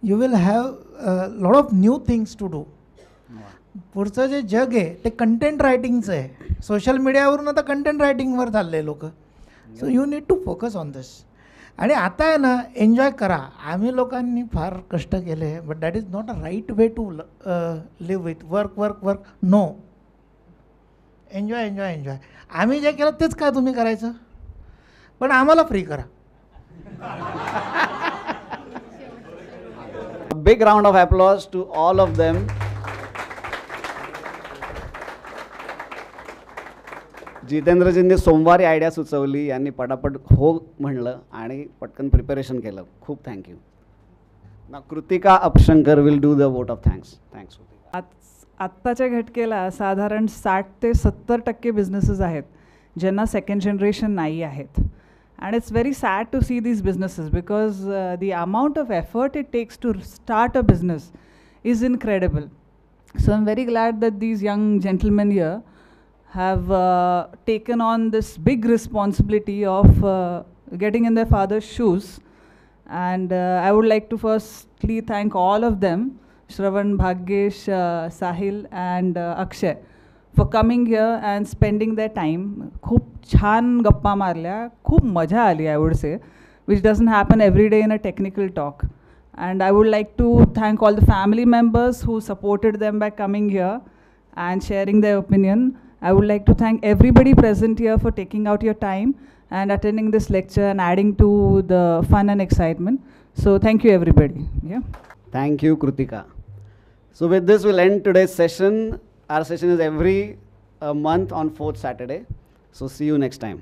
you will have lot of new things to do. पुढचं जे जग आहे ते कंटेंट रायटिंगचं आहे. सोशल मीडियावरून आता कंटेंट रायटिंगवर चालले लोक. So you need to focus on this. आणि आता आहे ना एन्जॉय करा. आम्ही लोकांनी फार कष्ट केले, but that is not a right way to live with work work work. No, enjoy enjoy enjoy. आम्ही जे केलं तेच काय तुम्ही करायचं, पण आम्हाला फ्री करा. Big round of applause to all of them. जितेंद्रजींनी सोमवारी आयडिया सुचवली, यांनी पटापट हो म्हणलं आणि पटकन प्रिपरेशन केलं. खूप थँक्यू. ना Kritika Apshankar will do the vote of thanks. Thanks. आत्ताच्या घटकेला साधारण 60 ते 70% बिझनेसेस आहेत ज्यांना सेकंड जनरेशन नाही आहेत. And it's very sad to see these businesses because the amount of effort it takes to start a business is incredible. So I'm very glad that these young gentlemen here have taken on this big responsibility of getting in their father's shoes. And I would like to firstly thank all of them, Shravan, Bhagyesh, Sahil and Akshay, for coming here and spending their time. खूप छान गप्पा मारल्या, खूप मजा आली, I would say, which doesn't happen every day in a technical talk. And I would like to thank all the family members who supported them by coming here and sharing their opinion. I would like to thank everybody present here for taking out your time and attending this lecture and adding to the fun and excitement. So thank you everybody. Yeah. Thank you, Krutika. So with this we'll end today's session. Our session is every month on 4th Saturday. So see you next time.